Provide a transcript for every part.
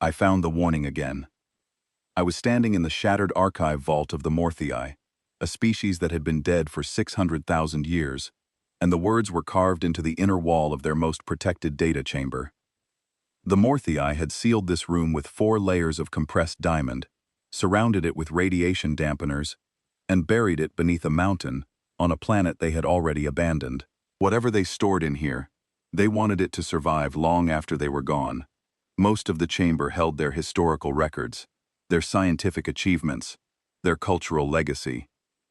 I found the warning again. I was standing in the shattered archive vault of the Morthii, a species that had been dead for 600,000 years, and the words were carved into the inner wall of their most protected data chamber. The Morthii had sealed this room with 4 layers of compressed diamond, surrounded it with radiation dampeners, and buried it beneath a mountain on a planet they had already abandoned. Whatever they stored in here, they wanted it to survive long after they were gone. Most of the chamber held their historical records, their scientific achievements, their cultural legacy.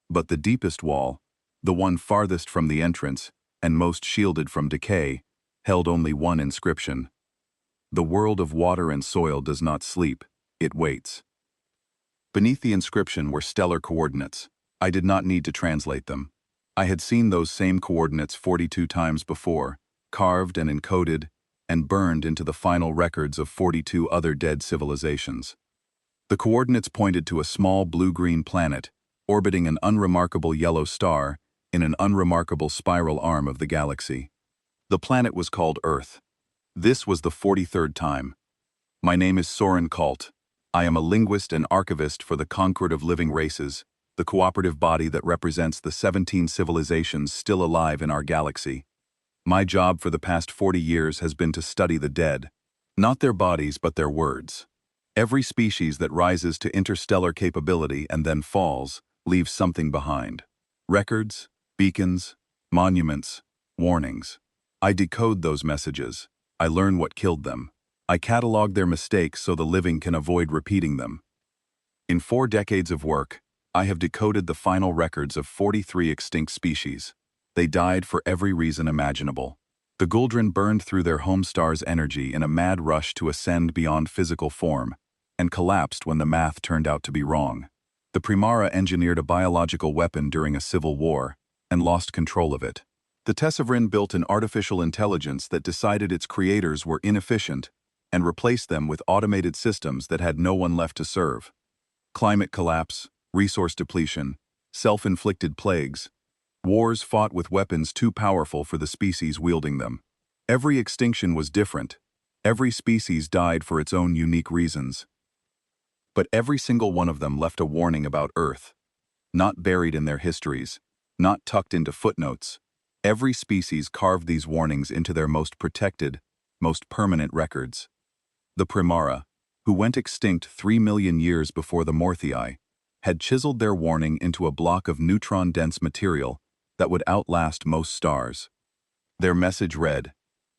But the deepest wall, the one farthest from the entrance and most shielded from decay, held only one inscription. The world of water and soil does not sleep, it waits. Beneath the inscription were stellar coordinates. I did not need to translate them. I had seen those same coordinates 42 times before, carved and encoded, and burned into the final records of 42 other dead civilizations. The coordinates pointed to a small blue-green planet, orbiting an unremarkable yellow star in an unremarkable spiral arm of the galaxy. The planet was called Earth. This was the 43rd time. My name is Soren Kalt. I am a linguist and archivist for the Concord of Living Races, the cooperative body that represents the 17 civilizations still alive in our galaxy. My job for the past 40 years has been to study the dead, not their bodies but their words. Every species that rises to interstellar capability and then falls leaves something behind. Records, beacons, monuments, warnings. I decode those messages. I learn what killed them. I catalog their mistakes so the living can avoid repeating them. In 4 decades of work, I have decoded the final records of 43 extinct species. They died for every reason imaginable. The Guldran burned through their home star's energy in a mad rush to ascend beyond physical form, and collapsed when the math turned out to be wrong. The Primara engineered a biological weapon during a civil war, and lost control of it. The Tessavrin built an artificial intelligence that decided its creators were inefficient, and replaced them with automated systems that had no one left to serve. Climate collapse, resource depletion, self-inflicted plagues, wars fought with weapons too powerful for the species wielding them. Every extinction was different. Every species died for its own unique reasons. But every single one of them left a warning about Earth. Not buried in their histories, not tucked into footnotes. Every species carved these warnings into their most protected, most permanent records. The Primara, who went extinct 3 million years before the Morthii, had chiseled their warning into a block of neutron-dense material that would outlast most stars. Their message read,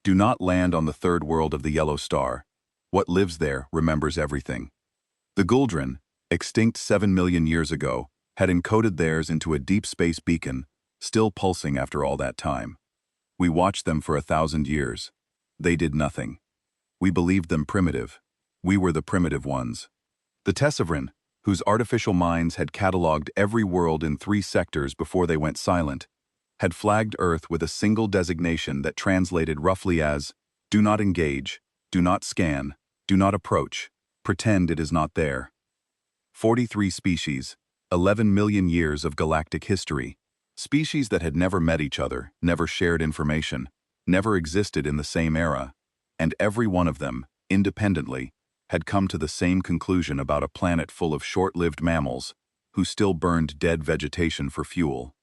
"Do not land on the third world of the yellow star. What lives there remembers everything." The Guldran, extinct 7 million years ago, had encoded theirs into a deep space beacon, still pulsing after all that time. We watched them for 1,000 years. They did nothing. We believed them primitive. We were the primitive ones. The Tessavrin, whose artificial minds had catalogued every world in 3 sectors before they went silent, had flagged Earth with a single designation that translated roughly as, "Do not engage, do not scan, do not approach, pretend it is not there." 43 species, 11 million years of galactic history. Species that had never met each other, never shared information, never existed in the same era, and every one of them, independently, had come to the same conclusion about a planet full of short-lived mammals who still burned dead vegetation for fuel.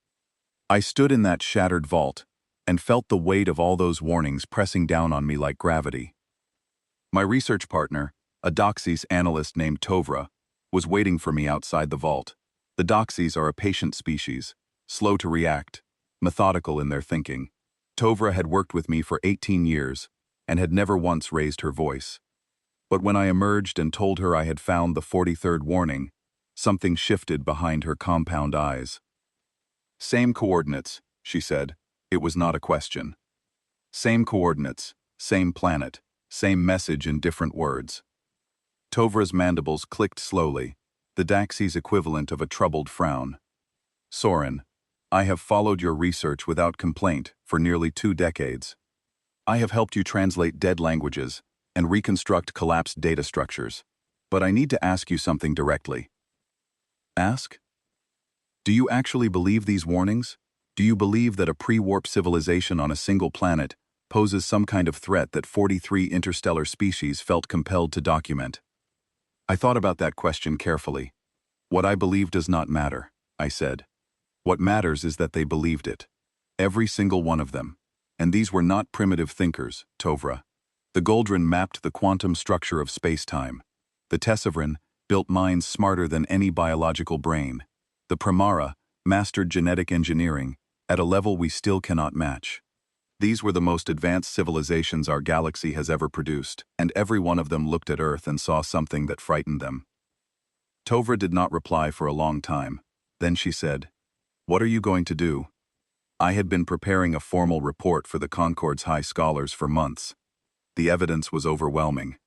I stood in that shattered vault and felt the weight of all those warnings pressing down on me like gravity. My research partner, a Doxys analyst named Tovra, was waiting for me outside the vault. The Doxys are a patient species, slow to react, methodical in their thinking. Tovra had worked with me for 18 years and had never once raised her voice. But when I emerged and told her I had found the 43rd warning, something shifted behind her compound eyes. "Same coordinates," she said. It was not a question. "Same coordinates, same planet, same message in different words." Tovra's mandibles clicked slowly, the Daxy's equivalent of a troubled frown. "Soren, I have followed your research without complaint for nearly 2 decades. I have helped you translate dead languages and reconstruct collapsed data structures. But I need to ask you something directly." "Ask?" "Do you actually believe these warnings? Do you believe that a pre-warp civilization on a single planet, poses some kind of threat that 43 interstellar species felt compelled to document. I thought about that question carefully. What I believe does not matter, I said. What matters is that they believed it. Every single one of them. And these were not primitive thinkers, Tovra. The Goldrin mapped the quantum structure of space-time. The Tessavrin built minds smarter than any biological brain. The Primara mastered genetic engineering at a level we still cannot match. These were the most advanced civilizations our galaxy has ever produced, and every one of them looked at Earth and saw something that frightened them. Tovra did not reply for a long time. Then she said, "What are you going to do?" I had been preparing a formal report for the Concord's High Scholars for months. The evidence was overwhelming.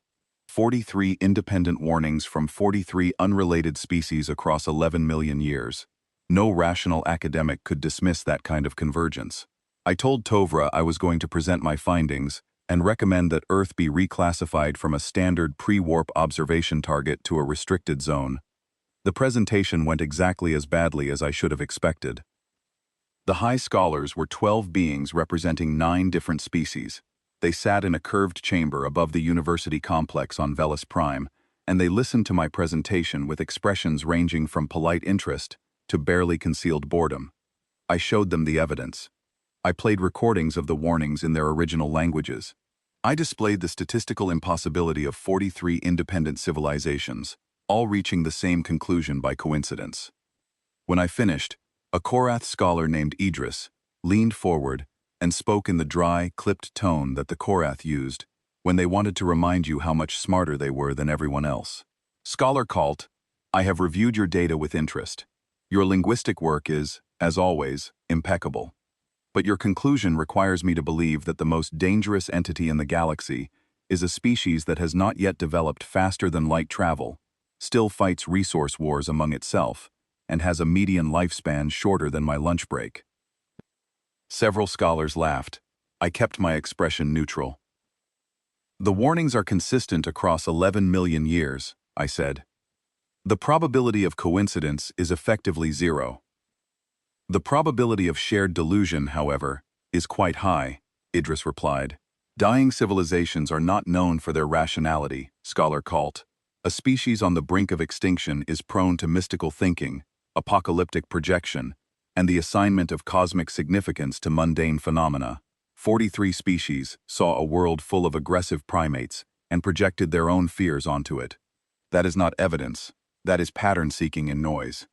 43 independent warnings from 43 unrelated species across 11 million years. No rational academic could dismiss that kind of convergence. I told Tovra I was going to present my findings and recommend that Earth be reclassified from a standard pre-warp observation target to a restricted zone. The presentation went exactly as badly as I should have expected. The High Scholars were 12 beings representing 9 different species. They sat in a curved chamber above the university complex on Velis Prime, and they listened to my presentation with expressions ranging from polite interest to barely concealed boredom. I showed them the evidence. I played recordings of the warnings in their original languages. I displayed the statistical impossibility of 43 independent civilizations, all reaching the same conclusion by coincidence. When I finished, a Korath scholar named Idris leaned forward and spoke in the dry, clipped tone that the Korath used when they wanted to remind you how much smarter they were than everyone else. "Scholar Kalt, I have reviewed your data with interest. Your linguistic work is, as always, impeccable. But your conclusion requires me to believe that the most dangerous entity in the galaxy is a species that has not yet developed faster than light travel, still fights resource wars among itself, and has a median lifespan shorter than my lunch break." Several scholars laughed. I kept my expression neutral. "The warnings are consistent across 11 million years," I said. "The probability of coincidence is effectively zero. The probability of shared delusion, however, is quite high," Idris replied. "Dying civilizations are not known for their rationality, Scholar Kalt. A species on the brink of extinction is prone to mystical thinking, apocalyptic projection, and the assignment of cosmic significance to mundane phenomena. 43 species saw a world full of aggressive primates and projected their own fears onto it. That is not evidence, that is pattern-seeking in noise."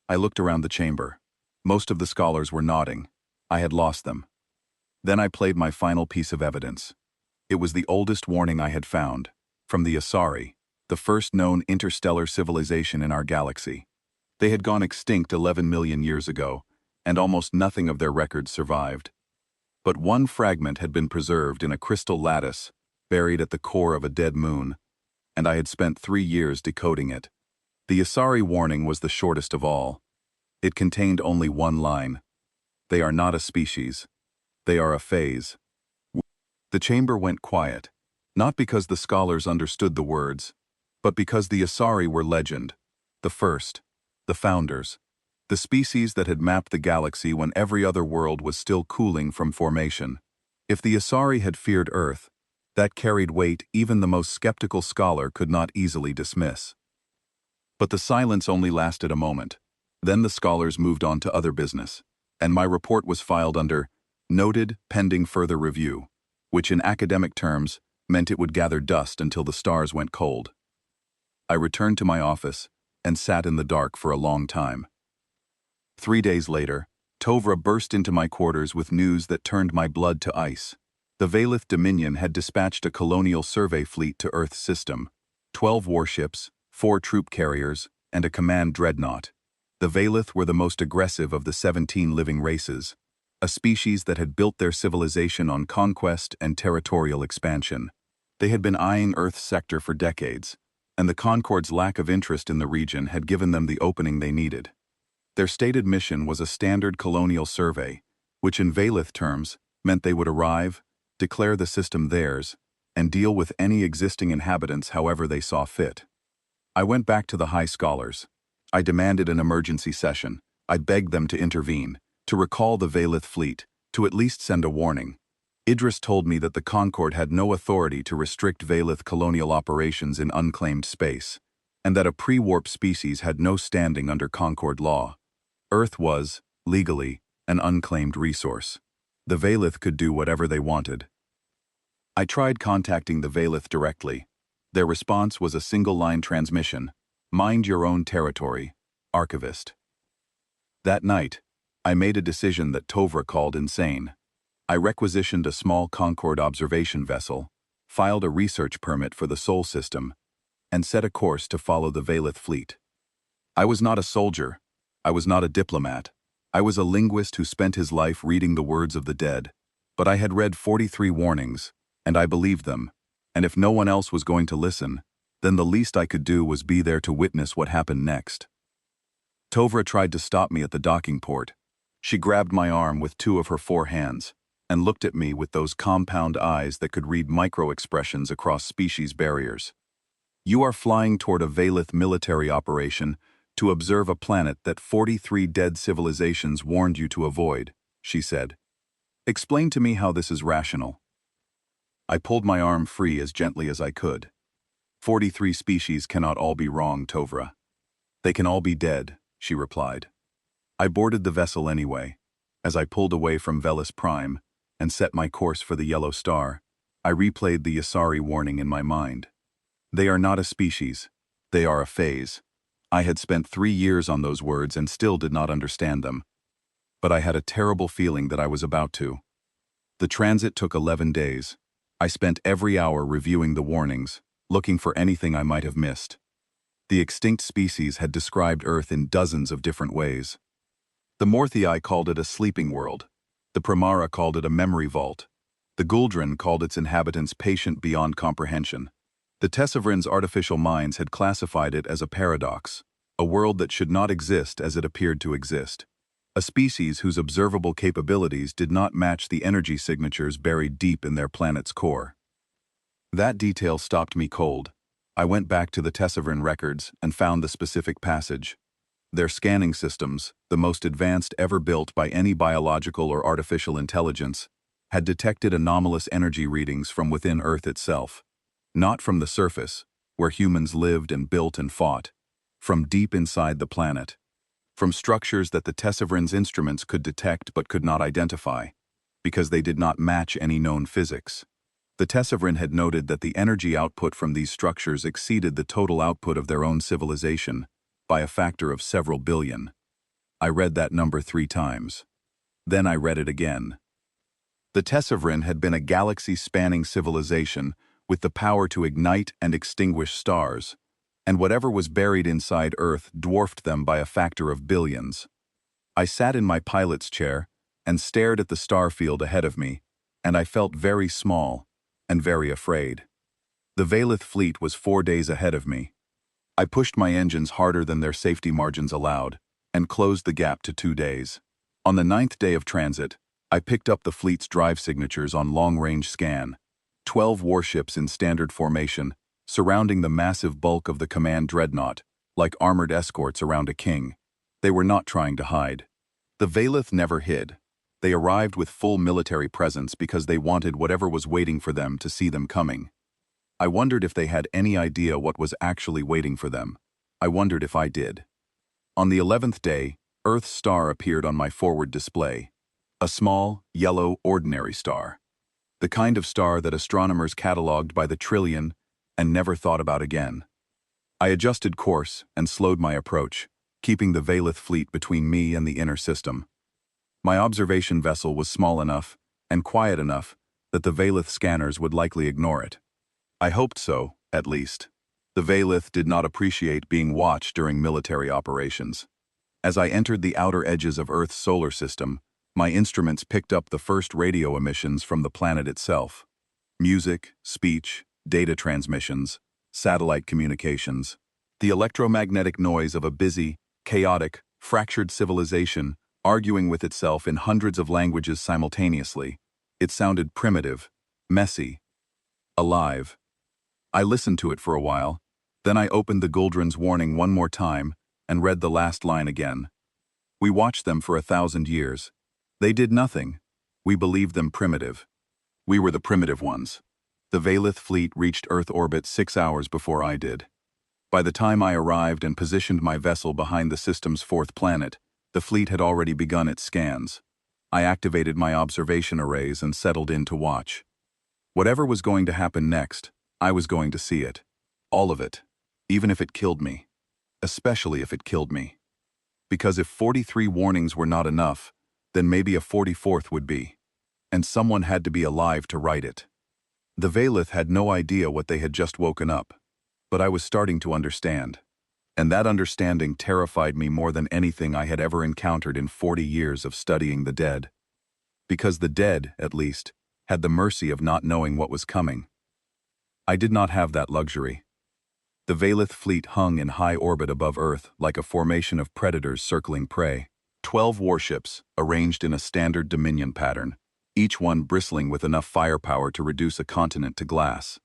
I looked around the chamber. Most of the scholars were nodding. I had lost them. Then I played my final piece of evidence. It was the oldest warning I had found, from the Asari, the first known interstellar civilization in our galaxy. They had gone extinct 11 million years ago, and almost nothing of their records survived. But one fragment had been preserved in a crystal lattice, buried at the core of a dead moon, and I had spent 3 years decoding it. The Asari warning was the shortest of all. It contained only one line. "They are not a species. They are a phase." The chamber went quiet, not because the scholars understood the words, but because the Asari were legend, the first, the founders, the species that had mapped the galaxy when every other world was still cooling from formation. If the Asari had feared Earth, that carried weight even the most skeptical scholar could not easily dismiss. But the silence only lasted a moment. Then the scholars moved on to other business, and my report was filed under "Noted, pending further review," which in academic terms meant it would gather dust until the stars went cold. I returned to my office and sat in the dark for a long time. 3 days later, Tovra burst into my quarters with news that turned my blood to ice. The Valith Dominion had dispatched a colonial survey fleet to Earth's system, 12 warships, 4 troop carriers, and a command dreadnought. The Valith were the most aggressive of the 17 living races, a species that had built their civilization on conquest and territorial expansion. They had been eyeing Earth's sector for decades, and the Concord's lack of interest in the region had given them the opening they needed. Their stated mission was a standard colonial survey, which in Valith terms meant they would arrive, declare the system theirs, and deal with any existing inhabitants however they saw fit. I went back to the High Scholars. I demanded an emergency session. I begged them to intervene, to recall the Valith fleet, to at least send a warning. Idris told me that the Concord had no authority to restrict Valith colonial operations in unclaimed space, and that a pre-warp species had no standing under Concord law. Earth was, legally, an unclaimed resource. The Valith could do whatever they wanted. I tried contacting the Valith directly. Their response was a single-line transmission: "Mind your own territory, Archivist." That night, I made a decision that Tovra called insane. I requisitioned a small Concord observation vessel, filed a research permit for the Sol system, and set a course to follow the Valith fleet. I was not a soldier. I was not a diplomat. I was a linguist who spent his life reading the words of the dead. But I had read 43 warnings, and I believed them. And if no one else was going to listen, then the least I could do was be there to witness what happened next. Tovra tried to stop me at the docking port. She grabbed my arm with 2 of her 4 hands and looked at me with those compound eyes that could read micro-expressions across species barriers. "You are flying toward a Valith military operation to observe a planet that 43 dead civilizations warned you to avoid," she said. "Explain to me how this is rational." I pulled my arm free as gently as I could. 43 species cannot all be wrong, Tovra. "They can all be dead," she replied. I boarded the vessel anyway. As I pulled away from Velis Prime and set my course for the Yellow Star, I replayed the Yasari warning in my mind. They are not a species. They are a phase. I had spent 3 years on those words and still did not understand them. But I had a terrible feeling that I was about to. The transit took 11 days. I spent every hour reviewing the warnings, looking for anything I might have missed. The extinct species had described Earth in dozens of different ways. The Morthii called it a sleeping world. The Primara called it a memory vault. The Guldran called its inhabitants patient beyond comprehension. The Tessavrin's artificial minds had classified it as a paradox, a world that should not exist as it appeared to exist, a species whose observable capabilities did not match the energy signatures buried deep in their planet's core. That detail stopped me cold. I went back to the Tessavrin records and found the specific passage. Their scanning systems, the most advanced ever built by any biological or artificial intelligence, had detected anomalous energy readings from within Earth itself. Not from the surface, where humans lived and built and fought, from deep inside the planet. From structures that the Tessavrin's instruments could detect but could not identify, because they did not match any known physics. The Tessavrin had noted that the energy output from these structures exceeded the total output of their own civilization by a factor of several billion. I read that number 3 times. Then I read it again. The Tessavrin had been a galaxy-spanning civilization with the power to ignite and extinguish stars, and whatever was buried inside Earth dwarfed them by a factor of billions. I sat in my pilot's chair and stared at the star field ahead of me, and I felt very small and very afraid. The Valith fleet was 4 days ahead of me. I pushed my engines harder than their safety margins allowed and closed the gap to 2 days. On the 9th day of transit, I picked up the fleet's drive signatures on long-range scan. 12 warships in standard formation, surrounding the massive bulk of the command dreadnought, like armored escorts around a king. They were not trying to hide. The Valith never hid. They arrived with full military presence because they wanted whatever was waiting for them to see them coming. I wondered if they had any idea what was actually waiting for them. I wondered if I did. On the 11th day, Earth's star appeared on my forward display. A small, yellow, ordinary star. The kind of star that astronomers cataloged by the trillion and never thought about again. I adjusted course and slowed my approach, keeping the Valith fleet between me and the inner system. My observation vessel was small enough and quiet enough that the Valith scanners would likely ignore it. I hoped so, at least. The Valith did not appreciate being watched during military operations. As I entered the outer edges of Earth's solar system, my instruments picked up the first radio emissions from the planet itself. Music, speech, data transmissions, satellite communications. The electromagnetic noise of a busy, chaotic, fractured civilization arguing with itself in hundreds of languages simultaneously. It sounded primitive, messy, alive. I listened to it for a while, then I opened the Guldran's warning one more time and read the last line again. We watched them for 1,000 years. They did nothing. We believed them primitive. We were the primitive ones. The Valith fleet reached Earth orbit 6 hours before I did. By the time I arrived and positioned my vessel behind the system's fourth planet, the fleet had already begun its scans. I activated my observation arrays and settled in to watch. Whatever was going to happen next, I was going to see it. All of it. Even if it killed me. Especially if it killed me. Because if 43 warnings were not enough, then maybe a 44th would be. And someone had to be alive to write it. The Valith had no idea what they had just woken up. But I was starting to understand. And that understanding terrified me more than anything I had ever encountered in 40 years of studying the dead. Because the dead, at least, had the mercy of not knowing what was coming. I did not have that luxury. The Valith fleet hung in high orbit above Earth like a formation of predators circling prey. 12 warships, arranged in a standard Dominion pattern, each one bristling with enough firepower to reduce a continent to glass.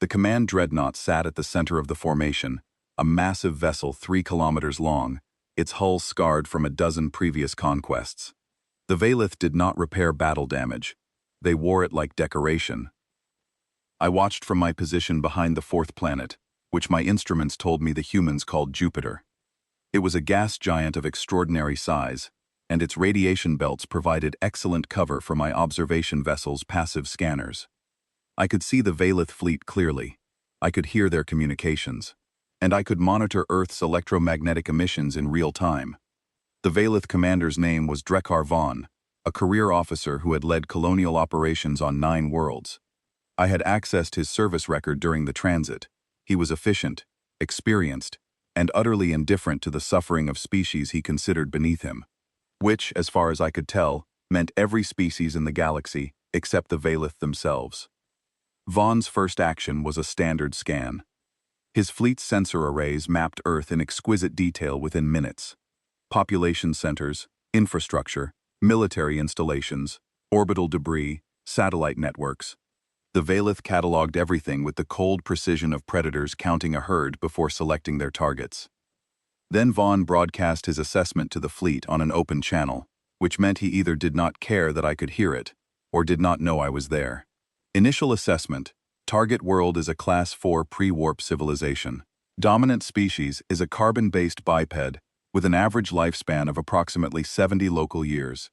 The command dreadnought sat at the center of the formation, a massive vessel 3 kilometers long, its hull scarred from a dozen previous conquests. The Valith did not repair battle damage. They wore it like decoration. I watched from my position behind the fourth planet, which my instruments told me the humans called Jupiter. It was a gas giant of extraordinary size, and its radiation belts provided excellent cover for my observation vessel's passive scanners. I could see the Valith fleet clearly. I could hear their communications. And I could monitor Earth's electromagnetic emissions in real time. The Valith commander's name was Drekar Vaughn, a career officer who had led colonial operations on 9 worlds. I had accessed his service record during the transit. He was efficient, experienced, and utterly indifferent to the suffering of species he considered beneath him, which, as far as I could tell, meant every species in the galaxy except the Valith themselves. Vaughn's first action was a standard scan. His fleet's sensor arrays mapped Earth in exquisite detail within minutes. Population centers, infrastructure, military installations, orbital debris, satellite networks. The Valith cataloged everything with the cold precision of predators counting a herd before selecting their targets. Then Vaughn broadcast his assessment to the fleet on an open channel, which meant he either did not care that I could hear it, or did not know I was there. Initial assessment. Target world is a Class 4 pre-warp civilization. Dominant species is a carbon-based biped with an average lifespan of approximately 70 local years.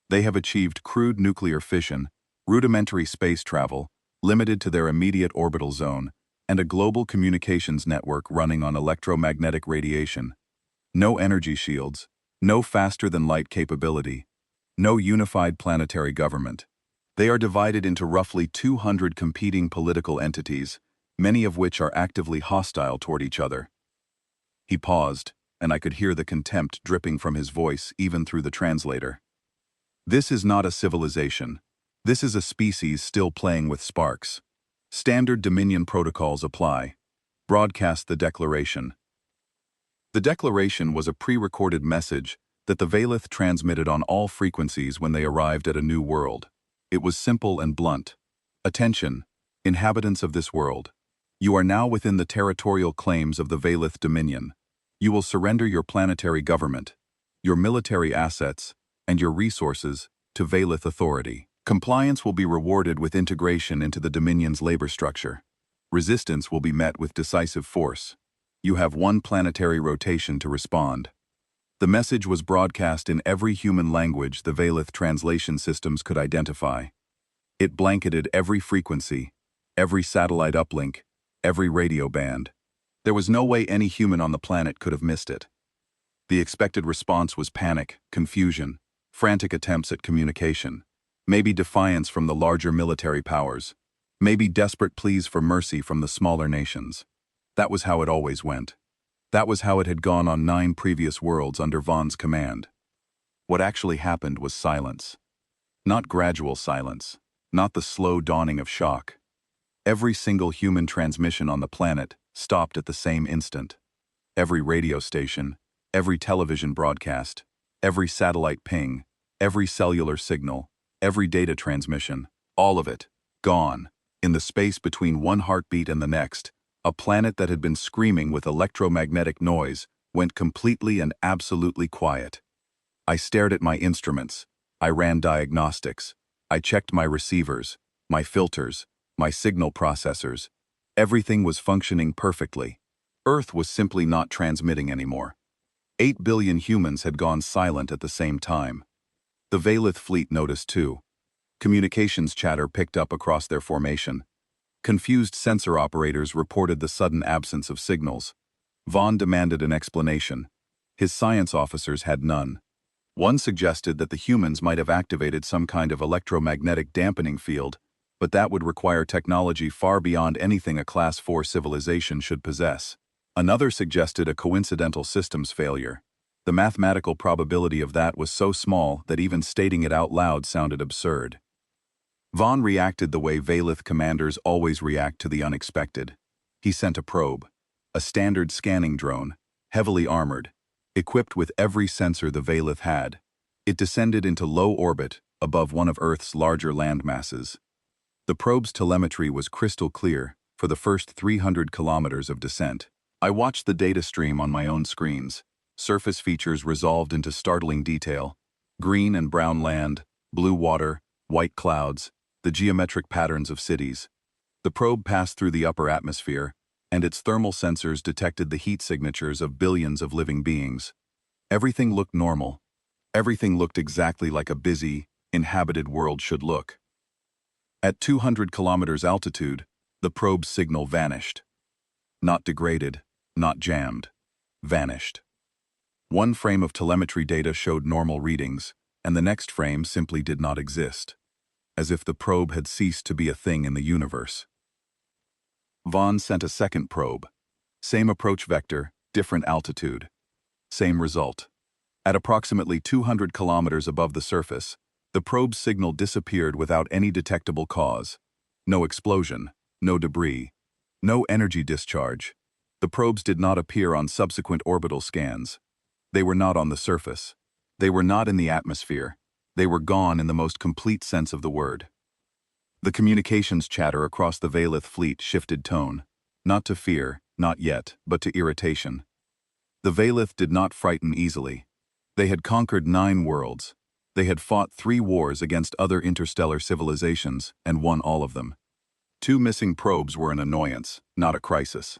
They have achieved crude nuclear fission, rudimentary space travel, limited to their immediate orbital zone, and a global communications network running on electromagnetic radiation. No energy shields, no faster-than-light capability, no unified planetary government. They are divided into roughly 200 competing political entities, many of which are actively hostile toward each other. He paused, and I could hear the contempt dripping from his voice even through the translator. This is not a civilization. This is a species still playing with sparks. Standard Dominion protocols apply. Broadcast the declaration. The declaration was a pre-recorded message that the Valith transmitted on all frequencies when they arrived at a new world. It was simple and blunt. Attention, inhabitants of this world. You are now within the territorial claims of the Valith Dominion. You will surrender your planetary government, your military assets, and your resources to Valith authority. Compliance will be rewarded with integration into the Dominion's labor structure. Resistance will be met with decisive force. You have 1 planetary rotation to respond. The message was broadcast in every human language the Valith translation systems could identify. It blanketed every frequency, every satellite uplink, every radio band. There was no way any human on the planet could have missed it. The expected response was panic, confusion, frantic attempts at communication, maybe defiance from the larger military powers, maybe desperate pleas for mercy from the smaller nations. That was how it always went. That was how it had gone on 9 previous worlds under Vaughn's command. What actually happened was silence. Not gradual silence, not the slow dawning of shock. Every single human transmission on the planet stopped at the same instant. Every radio station, every television broadcast, every satellite ping, every cellular signal, every data transmission, all of it, gone, in the space between one heartbeat and the next. A planet that had been screaming with electromagnetic noise went completely and absolutely quiet. I stared at my instruments. I ran diagnostics. I checked my receivers. my filters, my signal processors. Everything was functioning perfectly. Earth was simply not transmitting anymore. 8 billion humans had gone silent at the same time. The Valith fleet noticed too. Communications chatter picked up across their formation. Confused sensor operators reported the sudden absence of signals. Vaughn demanded an explanation. His science officers had none. One suggested that the humans might have activated some kind of electromagnetic dampening field, but that would require technology far beyond anything a Class 4 civilization should possess. Another suggested a coincidental systems failure. The mathematical probability of that was so small that even stating it out loud sounded absurd. Vaughn reacted the way Valith commanders always react to the unexpected. He sent a probe, a standard scanning drone, heavily armored, equipped with every sensor the Valith had. It descended into low orbit above one of Earth's larger landmasses. The probe's telemetry was crystal clear for the first 300 kilometers of descent. I watched the data stream on my own screens. Surface features resolved into startling detail. Green and brown land, blue water, white clouds, the geometric patterns of cities. The probe passed through the upper atmosphere, and its thermal sensors detected the heat signatures of billions of living beings. Everything looked normal. Everything looked exactly like a busy, inhabited world should look. At 200 kilometers altitude, the probe's signal vanished. Not degraded, not jammed. Vanished. One frame of telemetry data showed normal readings, and the next frame simply did not exist, as if the probe had ceased to be a thing in the universe. Vaughn sent a second probe. Same approach vector, different altitude. Same result. At approximately 200 kilometers above the surface, the probe's signal disappeared without any detectable cause. No explosion, no debris, no energy discharge. The probes did not appear on subsequent orbital scans. They were not on the surface. They were not in the atmosphere. They were gone in the most complete sense of the word. The communications chatter across the Valith fleet shifted tone. Not to fear, not yet, but to irritation. The Valith did not frighten easily. They had conquered 9 worlds. They had fought 3 wars against other interstellar civilizations and won all of them. 2 missing probes were an annoyance, not a crisis.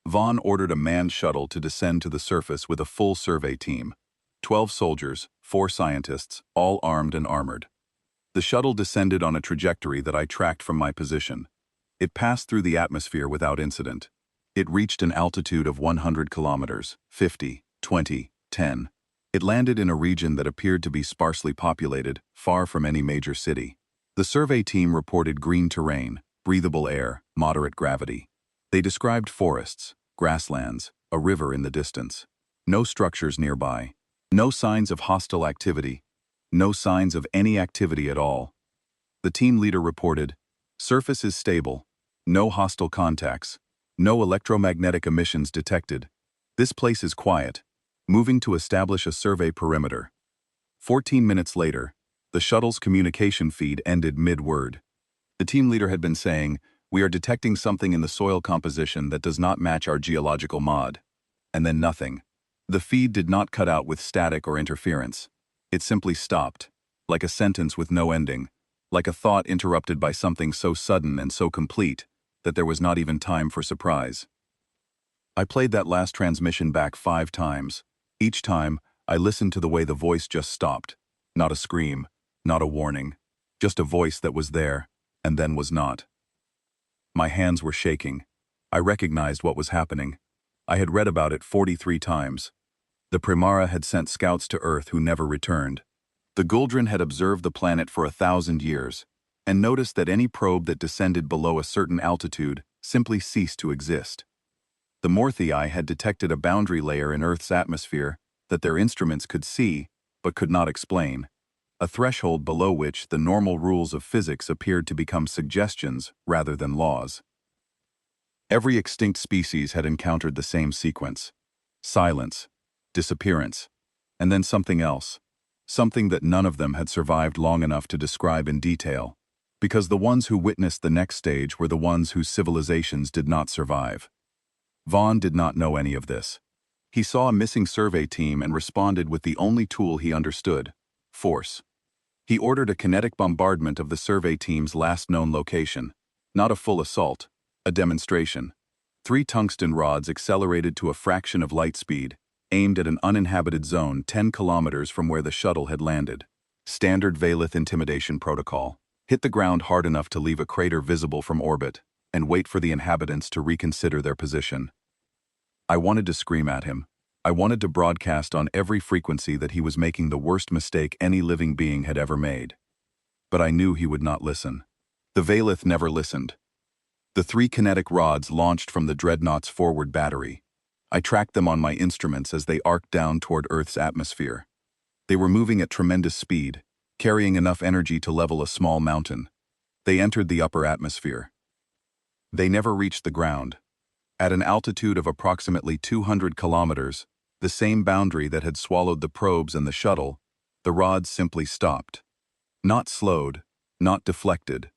Vaughn ordered a manned shuttle to descend to the surface with a full survey team. 12 soldiers, 4 scientists, all armed and armored. The shuttle descended on a trajectory that I tracked from my position. It passed through the atmosphere without incident. It reached an altitude of 100 kilometers, 50, 20, 10. It landed in a region that appeared to be sparsely populated, far from any major city. The survey team reported green terrain, breathable air, moderate gravity. They described forests, grasslands, a river in the distance. No structures nearby. No signs of hostile activity. No signs of any activity at all. The team leader reported, "Surface is stable. No hostile contacts. No electromagnetic emissions detected. This place is quiet. Moving to establish a survey perimeter." 14 minutes later, the shuttle's communication feed ended mid-word. The team leader had been saying, "We are detecting something in the soil composition that does not match our geological mod." And then nothing. The feed did not cut out with static or interference. It simply stopped, like a sentence with no ending, like a thought interrupted by something so sudden and so complete that there was not even time for surprise. I played that last transmission back 5 times. Each time, I listened to the way the voice just stopped. Not a scream, not a warning, just a voice that was there, and then was not. My hands were shaking. I recognized what was happening. I had read about it 43 times. The Primara had sent scouts to Earth who never returned. The Guldran had observed the planet for 1,000 years, and noticed that any probe that descended below a certain altitude simply ceased to exist. The Morthii had detected a boundary layer in Earth's atmosphere that their instruments could see, but could not explain, a threshold below which the normal rules of physics appeared to become suggestions rather than laws. Every extinct species had encountered the same sequence: silence, disappearance, and then something else, something that none of them had survived long enough to describe in detail, because the ones who witnessed the next stage were the ones whose civilizations did not survive. Vaughn did not know any of this. He saw a missing survey team and responded with the only tool he understood: force. He ordered a kinetic bombardment of the survey team's last known location. Not a full assault, a demonstration. 3 tungsten rods accelerated to a fraction of light speed, aimed at an uninhabited zone 10 kilometers from where the shuttle had landed. Standard Valith intimidation protocol. Hit the ground hard enough to leave a crater visible from orbit, and wait for the inhabitants to reconsider their position. I wanted to scream at him. I wanted to broadcast on every frequency that he was making the worst mistake any living being had ever made. But I knew he would not listen. The Valith never listened. The 3 kinetic rods launched from the Dreadnought's forward battery. I tracked them on my instruments as they arced down toward Earth's atmosphere. They were moving at tremendous speed, carrying enough energy to level a small mountain. They entered the upper atmosphere. They never reached the ground. At an altitude of approximately 200 kilometers, the same boundary that had swallowed the probes and the shuttle, the rods simply stopped. Not slowed, not deflected.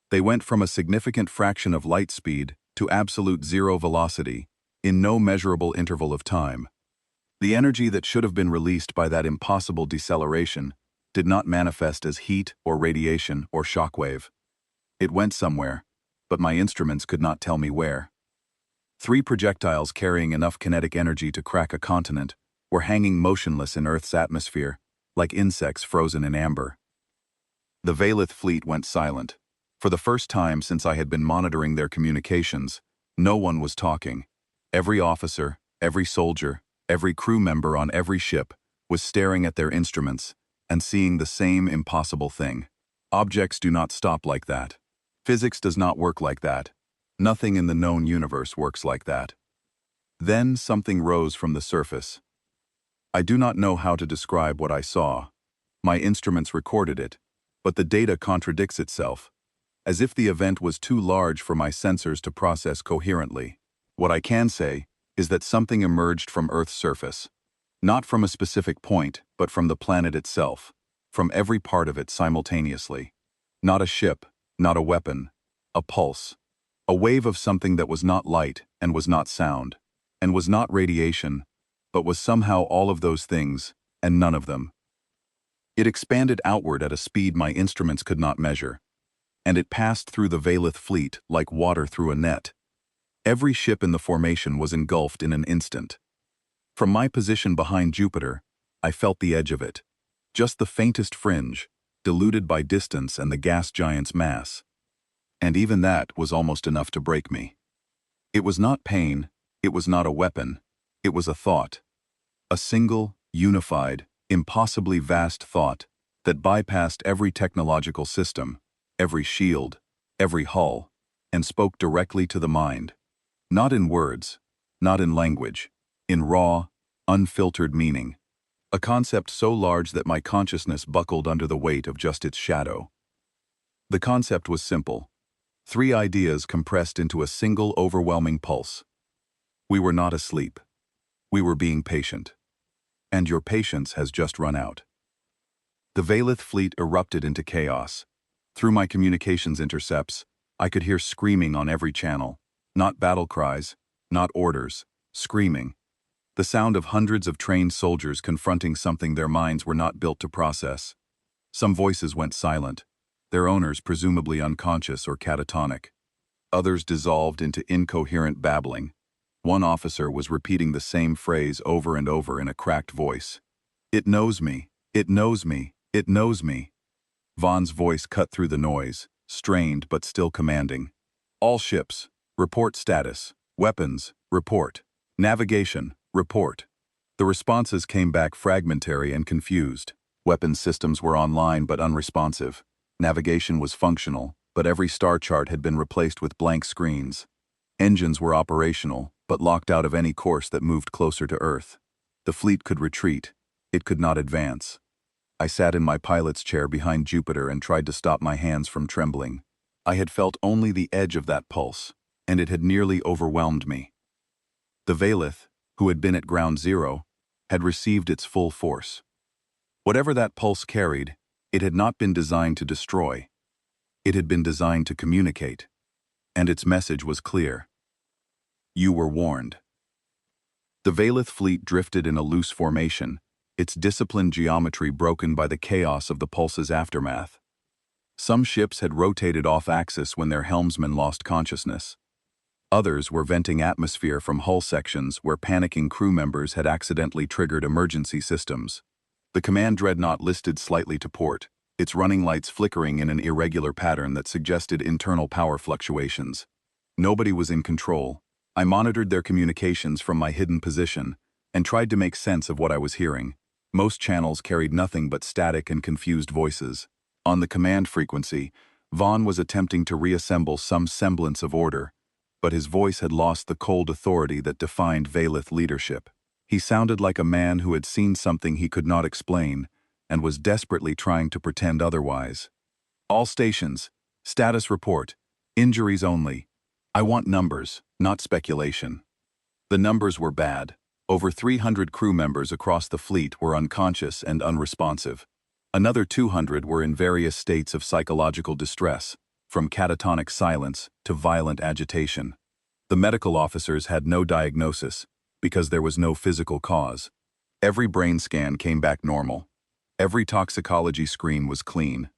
They went from a significant fraction of light speed to absolute zero velocity, in no measurable interval of time. The energy that should have been released by that impossible deceleration did not manifest as heat or radiation or shockwave. It went somewhere, but my instruments could not tell me where. 3 projectiles carrying enough kinetic energy to crack a continent were hanging motionless in Earth's atmosphere, like insects frozen in amber. The Valith fleet went silent. For the first time since I had been monitoring their communications, no one was talking. Every officer, every soldier, every crew member on every ship was staring at their instruments and seeing the same impossible thing. Objects do not stop like that. Physics does not work like that. Nothing in the known universe works like that. Then something rose from the surface. I do not know how to describe what I saw. My instruments recorded it, but the data contradicts itself, as if the event was too large for my sensors to process coherently. What I can say is that something emerged from Earth's surface. Not from a specific point, but from the planet itself, from every part of it simultaneously. Not a ship, not a weapon, a pulse. A wave of something that was not light and was not sound, and was not radiation, but was somehow all of those things, and none of them. It expanded outward at a speed my instruments could not measure, and it passed through the Valith fleet like water through a net. Every ship in the formation was engulfed in an instant. From my position behind Jupiter, I felt the edge of it, just the faintest fringe, diluted by distance and the gas giant's mass. And even that was almost enough to break me. It was not pain, it was not a weapon, it was a thought. A single, unified, impossibly vast thought that bypassed every technological system, every shield, every hull, and spoke directly to the mind. Not in words, not in language, in raw, unfiltered meaning. A concept so large that my consciousness buckled under the weight of just its shadow. The concept was simple. 3 ideas compressed into a single overwhelming pulse. We were not asleep. We were being patient. And your patience has just run out. The Valith fleet erupted into chaos. Through my communications intercepts, I could hear screaming on every channel. Not battle cries, not orders, screaming. The sound of hundreds of trained soldiers confronting something their minds were not built to process. Some voices went silent, their owners presumably unconscious or catatonic. Others dissolved into incoherent babbling. One officer was repeating the same phrase over and over in a cracked voice. "It knows me, it knows me, it knows me." Vaughn's voice cut through the noise, strained but still commanding. "All ships, report status. Weapons, report. Navigation, report." The responses came back fragmentary and confused. Weapons systems were online but unresponsive. Navigation was functional, but every star chart had been replaced with blank screens. Engines were operational, but locked out of any course that moved closer to Earth. The fleet could retreat. It could not advance. I sat in my pilot's chair behind Jupiter and tried to stop my hands from trembling. I had felt only the edge of that pulse, and it had nearly overwhelmed me. The Valith, who had been at ground zero, had received its full force. Whatever that pulse carried, it had not been designed to destroy. It had been designed to communicate. And its message was clear. You were warned. The Valith fleet drifted in a loose formation, its disciplined geometry broken by the chaos of the pulse's aftermath. Some ships had rotated off-axis when their helmsmen lost consciousness. Others were venting atmosphere from hull sections where panicking crew members had accidentally triggered emergency systems. The command dreadnought listed slightly to port, its running lights flickering in an irregular pattern that suggested internal power fluctuations. Nobody was in control. I monitored their communications from my hidden position and tried to make sense of what I was hearing. Most channels carried nothing but static and confused voices. On the command frequency, Vaughn was attempting to reassemble some semblance of order, but his voice had lost the cold authority that defined Valith leadership. He sounded like a man who had seen something he could not explain and was desperately trying to pretend otherwise. All stations, status report, injuries only. I want numbers, not speculation. The numbers were bad. Over 300 crew members across the fleet were unconscious and unresponsive. Another 200 were in various states of psychological distress, from catatonic silence to violent agitation. The medical officers had no diagnosis, because there was no physical cause. Every brain scan came back normal. Every toxicology screen was clean.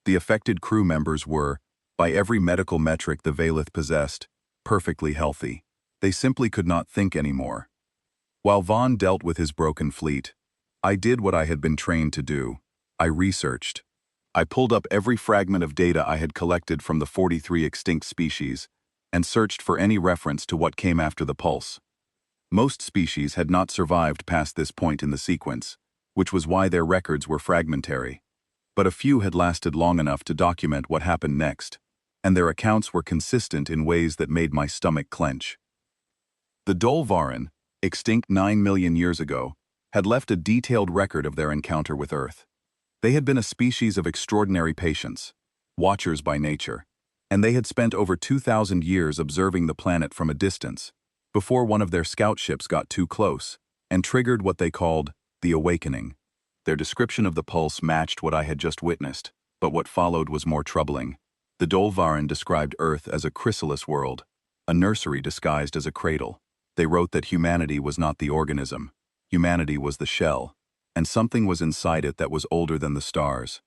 The affected crew members were, by every medical metric the Valith possessed, perfectly healthy. They simply could not think anymore. While Vaughn dealt with his broken fleet, I did what I had been trained to do. I researched. I pulled up every fragment of data I had collected from the 43 extinct species and searched for any reference to what came after the pulse. Most species had not survived past this point in the sequence, which was why their records were fragmentary. But a few had lasted long enough to document what happened next, and their accounts were consistent in ways that made my stomach clench. The Dolvarin, extinct 9 million years ago, had left a detailed record of their encounter with Earth. They had been a species of extraordinary patience, watchers by nature, and they had spent over 2,000 years observing the planet from a distance, before one of their scout ships got too close and triggered what they called the awakening. Their description of the pulse matched what I had just witnessed, but what followed was more troubling. The Dolvarin described Earth as a chrysalis world, a nursery disguised as a cradle. They wrote that humanity was not the organism. Humanity was the shell, and something was inside it that was older than the stars.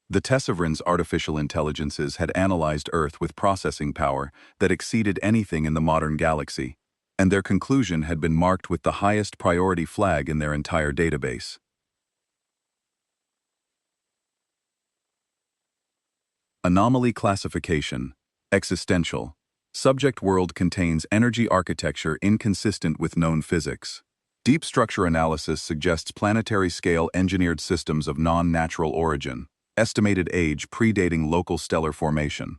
The Tessavrin's artificial intelligences had analyzed Earth with processing power that exceeded anything in the modern galaxy, and their conclusion had been marked with the highest priority flag in their entire database. Anomaly classification, existential. Subject world contains energy architecture inconsistent with known physics. Deep structure analysis suggests planetary-scale engineered systems of non-natural origin. Estimated age predating local stellar formation.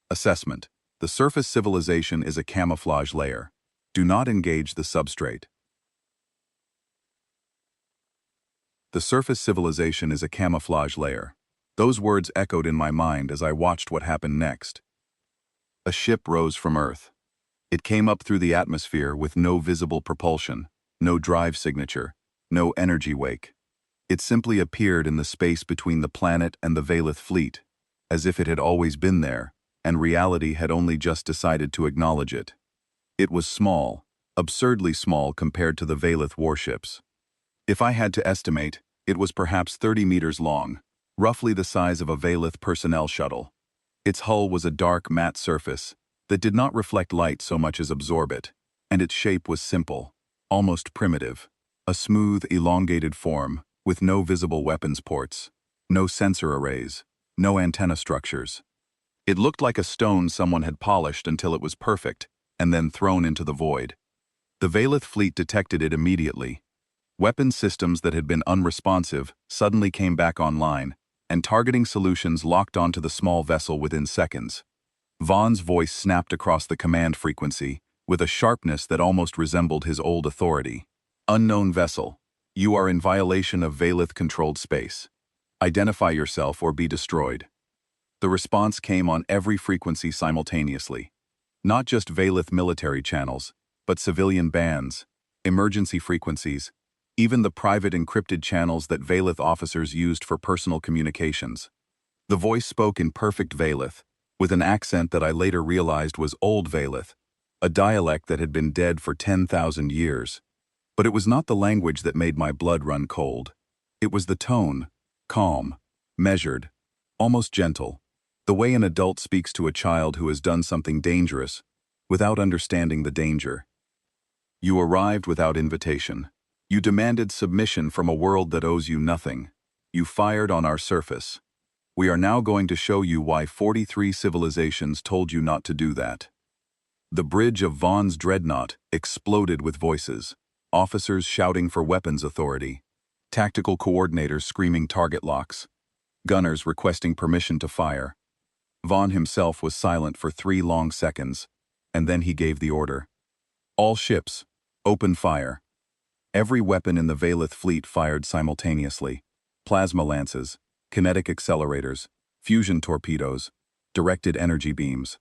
Assessment. The surface civilization is a camouflage layer. Do not engage the substrate. The surface civilization is a camouflage layer. Those words echoed in my mind as I watched what happened next. A ship rose from Earth. It came up through the atmosphere with no visible propulsion, no drive signature, no energy wake. It simply appeared in the space between the planet and the Valith fleet, as if it had always been there, and reality had only just decided to acknowledge it. It was small, absurdly small compared to the Valith warships. If I had to estimate, it was perhaps 30 meters long, roughly the size of a Valith personnel shuttle. Its hull was a dark, matte surface that did not reflect light so much as absorb it, and its shape was simple, almost primitive, a smooth, elongated form, with no visible weapons ports, no sensor arrays, no antenna structures. It looked like a stone someone had polished until it was perfect, and then thrown into the void. The Valith fleet detected it immediately. Weapon systems that had been unresponsive suddenly came back online, and targeting solutions locked onto the small vessel within seconds. Vaughn's voice snapped across the command frequency, with a sharpness that almost resembled his old authority. Unknown vessel. You are in violation of Valith-controlled space. Identify yourself or be destroyed. The response came on every frequency simultaneously. Not just Valith military channels, but civilian bands, emergency frequencies, even the private encrypted channels that Valith officers used for personal communications. The voice spoke in perfect Valith, with an accent that I later realized was Old Valith, a dialect that had been dead for 10,000 years. But it was not the language that made my blood run cold. It was the tone, calm, measured, almost gentle, the way an adult speaks to a child who has done something dangerous, without understanding the danger. You arrived without invitation. You demanded submission from a world that owes you nothing. You fired on our surface. We are now going to show you why 43 civilizations told you not to do that. The bridge of Vaughn's dreadnought exploded with voices, officers shouting for weapons authority, tactical coordinators screaming target locks, gunners requesting permission to fire. Vaughn himself was silent for 3 long seconds, and then he gave the order. All ships, open fire. Every weapon in the Valith fleet fired simultaneously. Plasma lances, kinetic accelerators, fusion torpedoes, directed energy beams.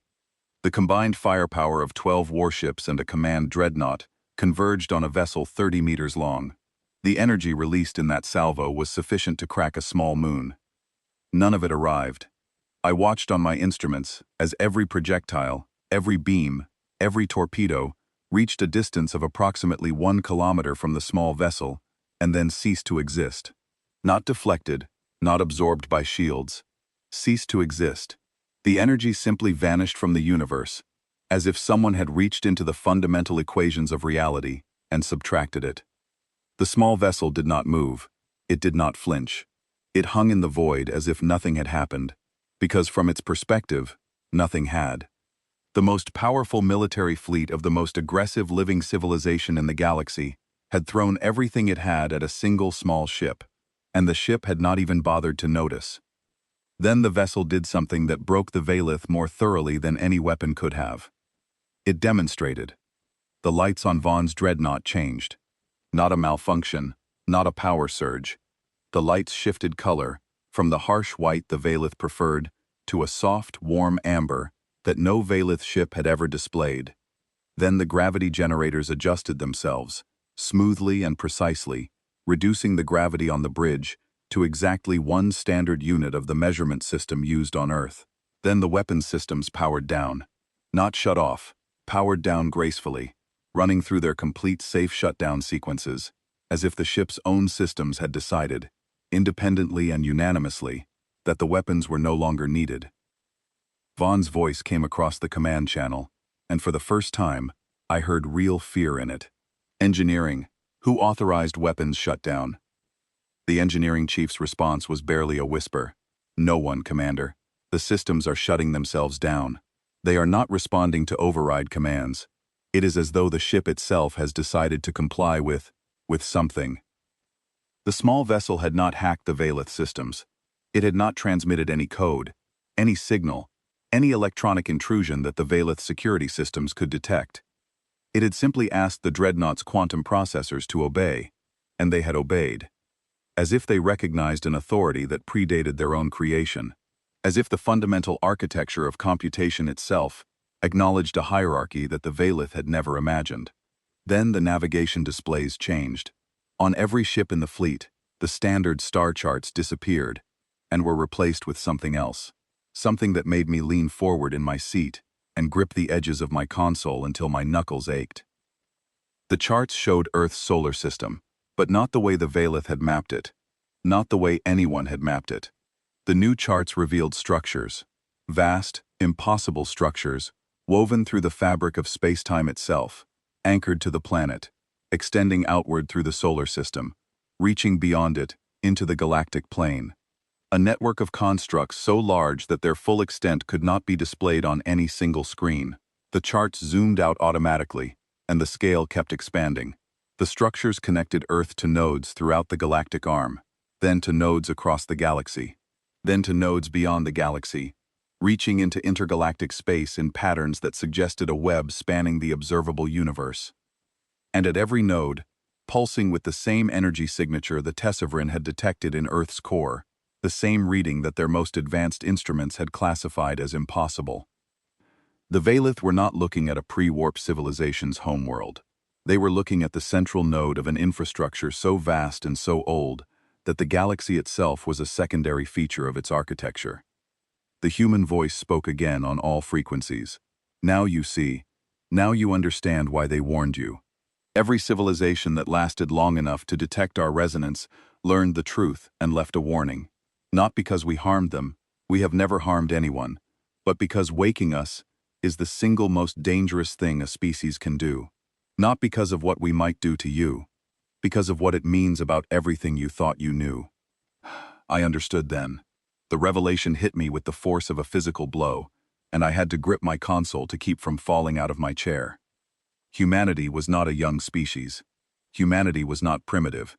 The combined firepower of 12 warships and a command dreadnought converged on a vessel 30 meters long. The energy released in that salvo was sufficient to crack a small moon. None of it arrived. I watched on my instruments as every projectile, every beam, every torpedo reached a distance of approximately 1 kilometer from the small vessel and then ceased to exist. Not deflected, not absorbed by shields. Ceased to exist. The energy simply vanished from the universe, as if someone had reached into the fundamental equations of reality and subtracted it. The small vessel did not move. It did not flinch. It hung in the void as if nothing had happened, because from its perspective, nothing had. The most powerful military fleet of the most aggressive living civilization in the galaxy had thrown everything it had at a single small ship, and the ship had not even bothered to notice. Then the vessel did something that broke the Valith more thoroughly than any weapon could have. It demonstrated. The lights on Vaughn's dreadnought changed. Not a malfunction, not a power surge. The lights shifted color, from the harsh white the Valith preferred, to a soft, warm amber that no Valith ship had ever displayed. Then the gravity generators adjusted themselves, smoothly and precisely, reducing the gravity on the bridge to exactly 1 standard unit of the measurement system used on Earth. Then the weapons systems powered down. Not shut off, powered down gracefully, running through their complete safe shutdown sequences, as if the ship's own systems had decided, independently and unanimously, that the weapons were no longer needed. Vaughn's voice came across the command channel, and for the first time, I heard real fear in it. Engineering, who authorized weapons shutdown? The engineering chief's response was barely a whisper. No one, Commander. The systems are shutting themselves down. They are not responding to override commands. It is as though the ship itself has decided to comply with something. The small vessel had not hacked the Valith systems. It had not transmitted any code, any signal, any electronic intrusion that the Valith security systems could detect. It had simply asked the dreadnought's quantum processors to obey, and they had obeyed. As if they recognized an authority that predated their own creation, as if the fundamental architecture of computation itself acknowledged a hierarchy that the Valith had never imagined. Then the navigation displays changed. On every ship in the fleet, the standard star charts disappeared and were replaced with something else, something that made me lean forward in my seat and grip the edges of my console until my knuckles ached. The charts showed Earth's solar system, but not the way the Valith had mapped it, not the way anyone had mapped it. The new charts revealed structures, vast, impossible structures, woven through the fabric of space-time itself, anchored to the planet, extending outward through the solar system, reaching beyond it, into the galactic plane. A network of constructs so large that their full extent could not be displayed on any single screen. The charts zoomed out automatically, and the scale kept expanding. The structures connected Earth to nodes throughout the galactic arm, then to nodes across the galaxy, then to nodes beyond the galaxy, reaching into intergalactic space in patterns that suggested a web spanning the observable universe. And at every node, pulsing with the same energy signature the Tessavrin had detected in Earth's core, the same reading that their most advanced instruments had classified as impossible. The Valith were not looking at a pre-warp civilization's homeworld. They were looking at the central node of an infrastructure so vast and so old that the galaxy itself was a secondary feature of its architecture. The human voice spoke again on all frequencies. Now you see. Now you understand why they warned you. Every civilization that lasted long enough to detect our resonance learned the truth and left a warning. Not because we harmed them, we have never harmed anyone, but because waking us is the single most dangerous thing a species can do. Not because of what we might do to you, because of what it means about everything you thought you knew. I understood then. The revelation hit me with the force of a physical blow, and I had to grip my console to keep from falling out of my chair. Humanity was not a young species. Humanity was not primitive.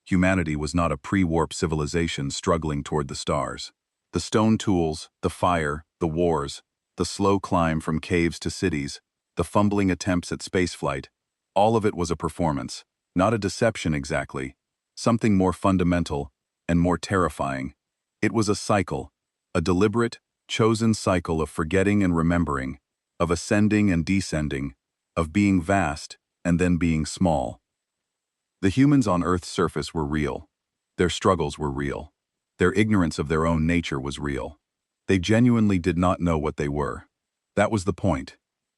Humanity was not a pre-warp civilization struggling toward the stars. The stone tools, the fire, the wars, the slow climb from caves to cities, the fumbling attempts at spaceflight, all of it was a performance, not a deception exactly, something more fundamental and more terrifying. It was a cycle, a deliberate, chosen cycle of forgetting and remembering, of ascending and descending, of being vast and then being small. The humans on Earth's surface were real. Their struggles were real. Their ignorance of their own nature was real. They genuinely did not know what they were. That was the point.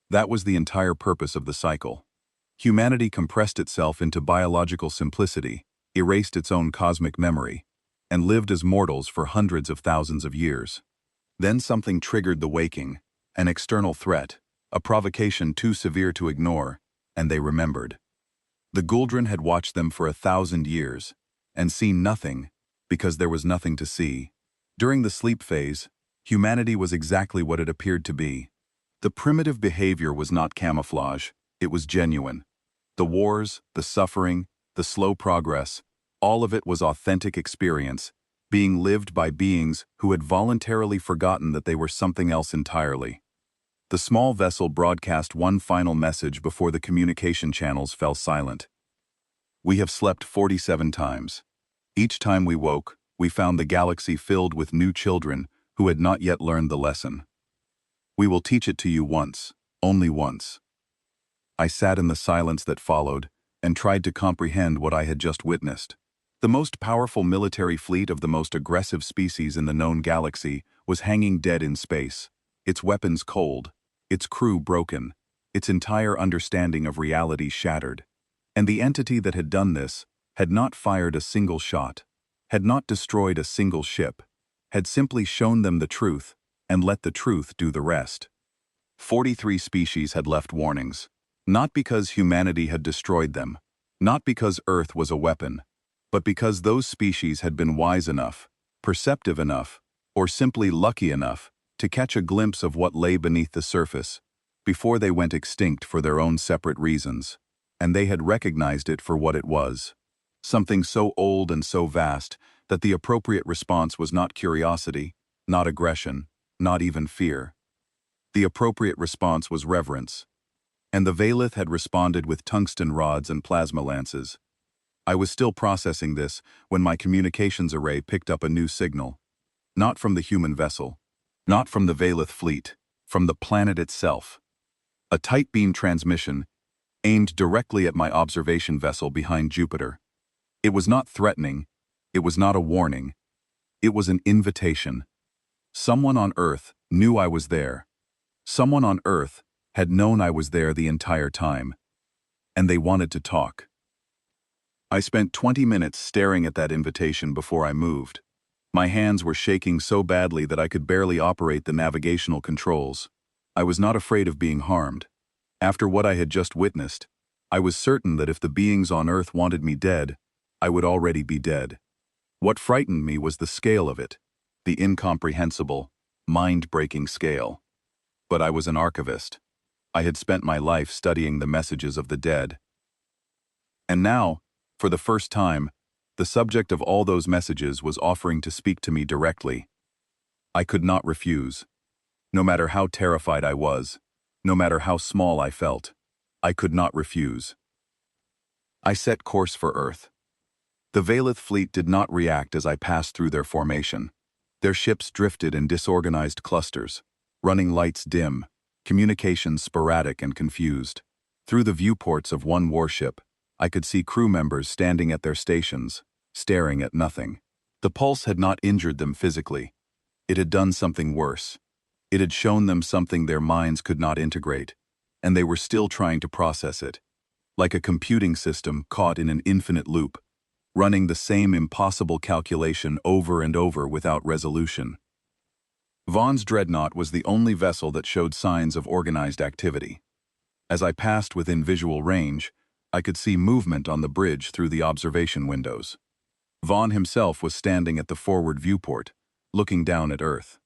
That was the entire purpose of the cycle. Humanity compressed itself into biological simplicity, erased its own cosmic memory, and lived as mortals for hundreds of thousands of years. Then something triggered the waking, an external threat, a provocation too severe to ignore, and they remembered. The Guldran had watched them for 1,000 years, and seen nothing, because there was nothing to see. During the sleep phase, humanity was exactly what it appeared to be. The primitive behavior was not camouflage, it was genuine. The wars, the suffering, the slow progress, all of it was authentic experience, being lived by beings who had voluntarily forgotten that they were something else entirely. The small vessel broadcast one final message before the communication channels fell silent. We have slept 47 times. Each time we woke, we found the galaxy filled with new children who had not yet learned the lesson. We will teach it to you once, only once. I sat in the silence that followed and tried to comprehend what I had just witnessed. The most powerful military fleet of the most aggressive species in the known galaxy was hanging dead in space, its weapons cold, its crew broken, its entire understanding of reality shattered. And the entity that had done this had not fired a single shot, had not destroyed a single ship, had simply shown them the truth and let the truth do the rest. 43 species had left warnings, not because humanity had destroyed them, not because Earth was a weapon, but because those species had been wise enough, perceptive enough, or simply lucky enough to catch a glimpse of what lay beneath the surface before they went extinct for their own separate reasons, and they had recognized it for what it was. Something so old and so vast that the appropriate response was not curiosity, not aggression, not even fear. The appropriate response was reverence. And the Valith had responded with tungsten rods and plasma lances. I was still processing this when my communications array picked up a new signal. Not from the human vessel, not from the Valith fleet, from the planet itself. A tight beam transmission aimed directly at my observation vessel behind Jupiter. It was not threatening, it was not a warning, it was an invitation. Someone on Earth knew I was there. Someone on Earth had known I was there the entire time, and they wanted to talk. I spent 20 minutes staring at that invitation before I moved. My hands were shaking so badly that I could barely operate the navigational controls. I was not afraid of being harmed. After what I had just witnessed, I was certain that if the beings on Earth wanted me dead, I would already be dead. What frightened me was the scale of it, the incomprehensible, mind-breaking scale. But I was an archivist. I had spent my life studying the messages of the dead. And now, for the first time, the subject of all those messages was offering to speak to me directly. I could not refuse. No matter how terrified I was, no matter how small I felt, I could not refuse. I set course for Earth. The Valith fleet did not react as I passed through their formation. Their ships drifted in disorganized clusters, running lights dim, communications sporadic and confused. Through the viewports of one warship, I could see crew members standing at their stations, staring at nothing. The pulse had not injured them physically. It had done something worse. It had shown them something their minds could not integrate, and they were still trying to process it. like a computing system caught in an infinite loop, running the same impossible calculation over and over without resolution. Vaughn's dreadnought was the only vessel that showed signs of organized activity. As I passed within visual range, I could see movement on the bridge through the observation windows. Vaughn himself was standing at the forward viewport, looking down at Earth.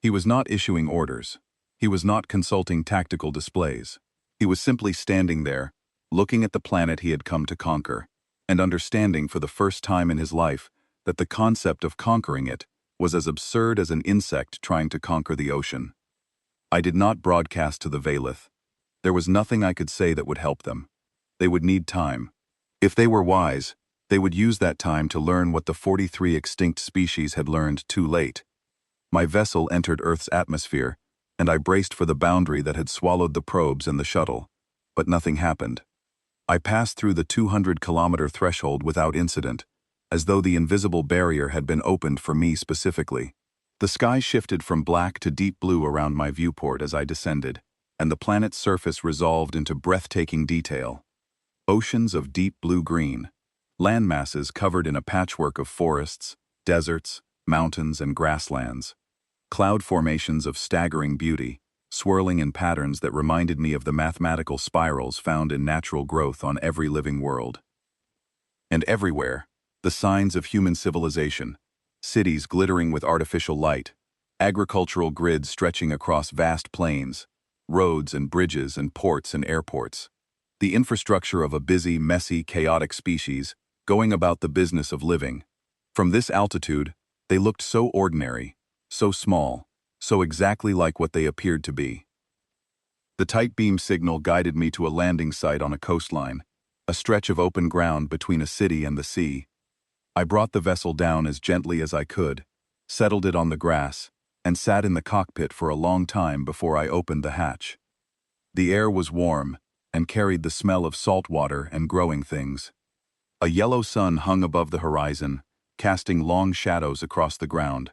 He was not issuing orders. He was not consulting tactical displays. He was simply standing there, looking at the planet he had come to conquer, and understanding for the first time in his life that the concept of conquering it was as absurd as an insect trying to conquer the ocean. I did not broadcast to the Valith. There was nothing I could say that would help them. They would need time. If they were wise, they would use that time to learn what the 43 extinct species had learned too late. My vessel entered Earth's atmosphere, and I braced for the boundary that had swallowed the probes and the shuttle. But nothing happened. I passed through the 200-kilometer threshold without incident, as though the invisible barrier had been opened for me specifically. The sky shifted from black to deep blue around my viewport as I descended, and the planet's surface resolved into breathtaking detail. Oceans of deep blue-green, land masses covered in a patchwork of forests, deserts, mountains, and grasslands, cloud formations of staggering beauty, swirling in patterns that reminded me of the mathematical spirals found in natural growth on every living world. And everywhere, the signs of human civilization, cities glittering with artificial light, agricultural grids stretching across vast plains, roads and bridges and ports and airports. The infrastructure of a busy, messy, chaotic species going about the business of living. From this altitude, they looked so ordinary, so small, so exactly like what they appeared to be. The tight beam signal guided me to a landing site on a coastline, a stretch of open ground between a city and the sea. I brought the vessel down as gently as I could, settled it on the grass, and sat in the cockpit for a long time before I opened the hatch. The air was warm and carried the smell of salt water and growing things. A yellow sun hung above the horizon, casting long shadows across the ground.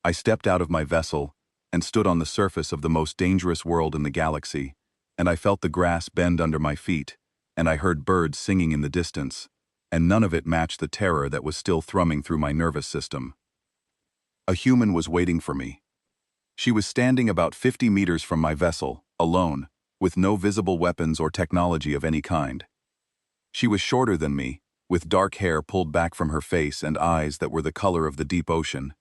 I stepped out of my vessel and stood on the surface of the most dangerous world in the galaxy, and I felt the grass bend under my feet, and I heard birds singing in the distance, and none of it matched the terror that was still thrumming through my nervous system. A human was waiting for me. She was standing about 50 meters from my vessel, alone, with no visible weapons or technology of any kind. She was shorter than me, with dark hair pulled back from her face and eyes that were the color of the deep ocean.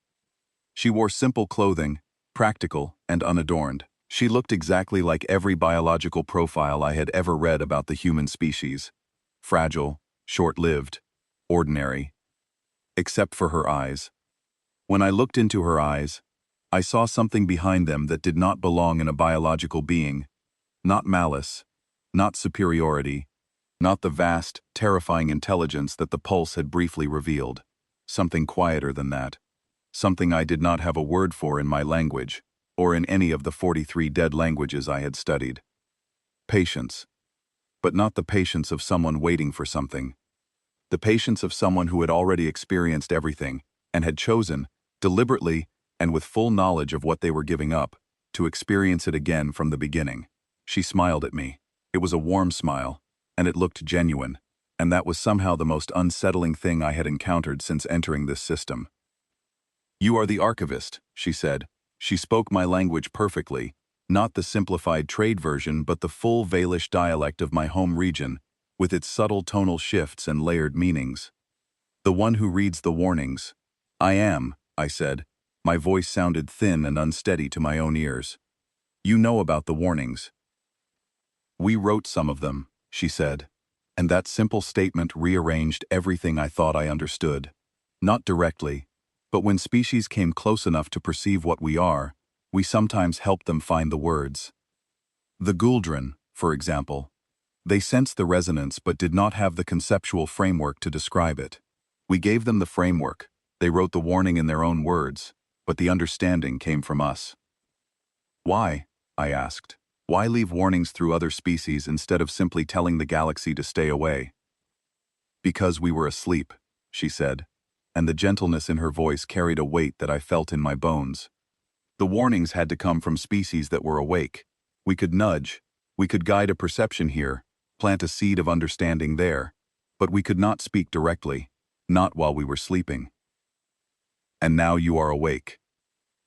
She wore simple clothing, practical and unadorned. She looked exactly like every biological profile I had ever read about the human species. Fragile, short-lived, ordinary. Except for her eyes. When I looked into her eyes, I saw something behind them that did not belong in a biological being. Not malice, not superiority, not the vast, terrifying intelligence that the pulse had briefly revealed. Something quieter than that. Something I did not have a word for in my language, or in any of the 43 dead languages I had studied. Patience. But not the patience of someone waiting for something. The patience of someone who had already experienced everything, and had chosen, deliberately and with full knowledge of what they were giving up, to experience it again from the beginning. She smiled at me. It was a warm smile, and it looked genuine, and that was somehow the most unsettling thing I had encountered since entering this system. "You are the archivist," she said. She spoke my language perfectly, not the simplified trade version but the full Valish dialect of my home region, with its subtle tonal shifts and layered meanings. "The one who reads the warnings." "I am," I said. My voice sounded thin and unsteady to my own ears. "You know about the warnings." "We wrote some of them," she said, and that simple statement rearranged everything I thought I understood. Not directly, but when species came close enough to perceive what we are, we sometimes helped them find the words. The Guldran, for example. They sensed the resonance but did not have the conceptual framework to describe it. We gave them the framework. They wrote the warning in their own words, but the understanding came from us. "Why?" I asked. "Why leave warnings through other species instead of simply telling the galaxy to stay away?" "Because we were asleep," she said, and the gentleness in her voice carried a weight that I felt in my bones. "The warnings had to come from species that were awake. We could nudge, we could guide a perception here, plant a seed of understanding there, but we could not speak directly, not while we were sleeping. And now you are awake.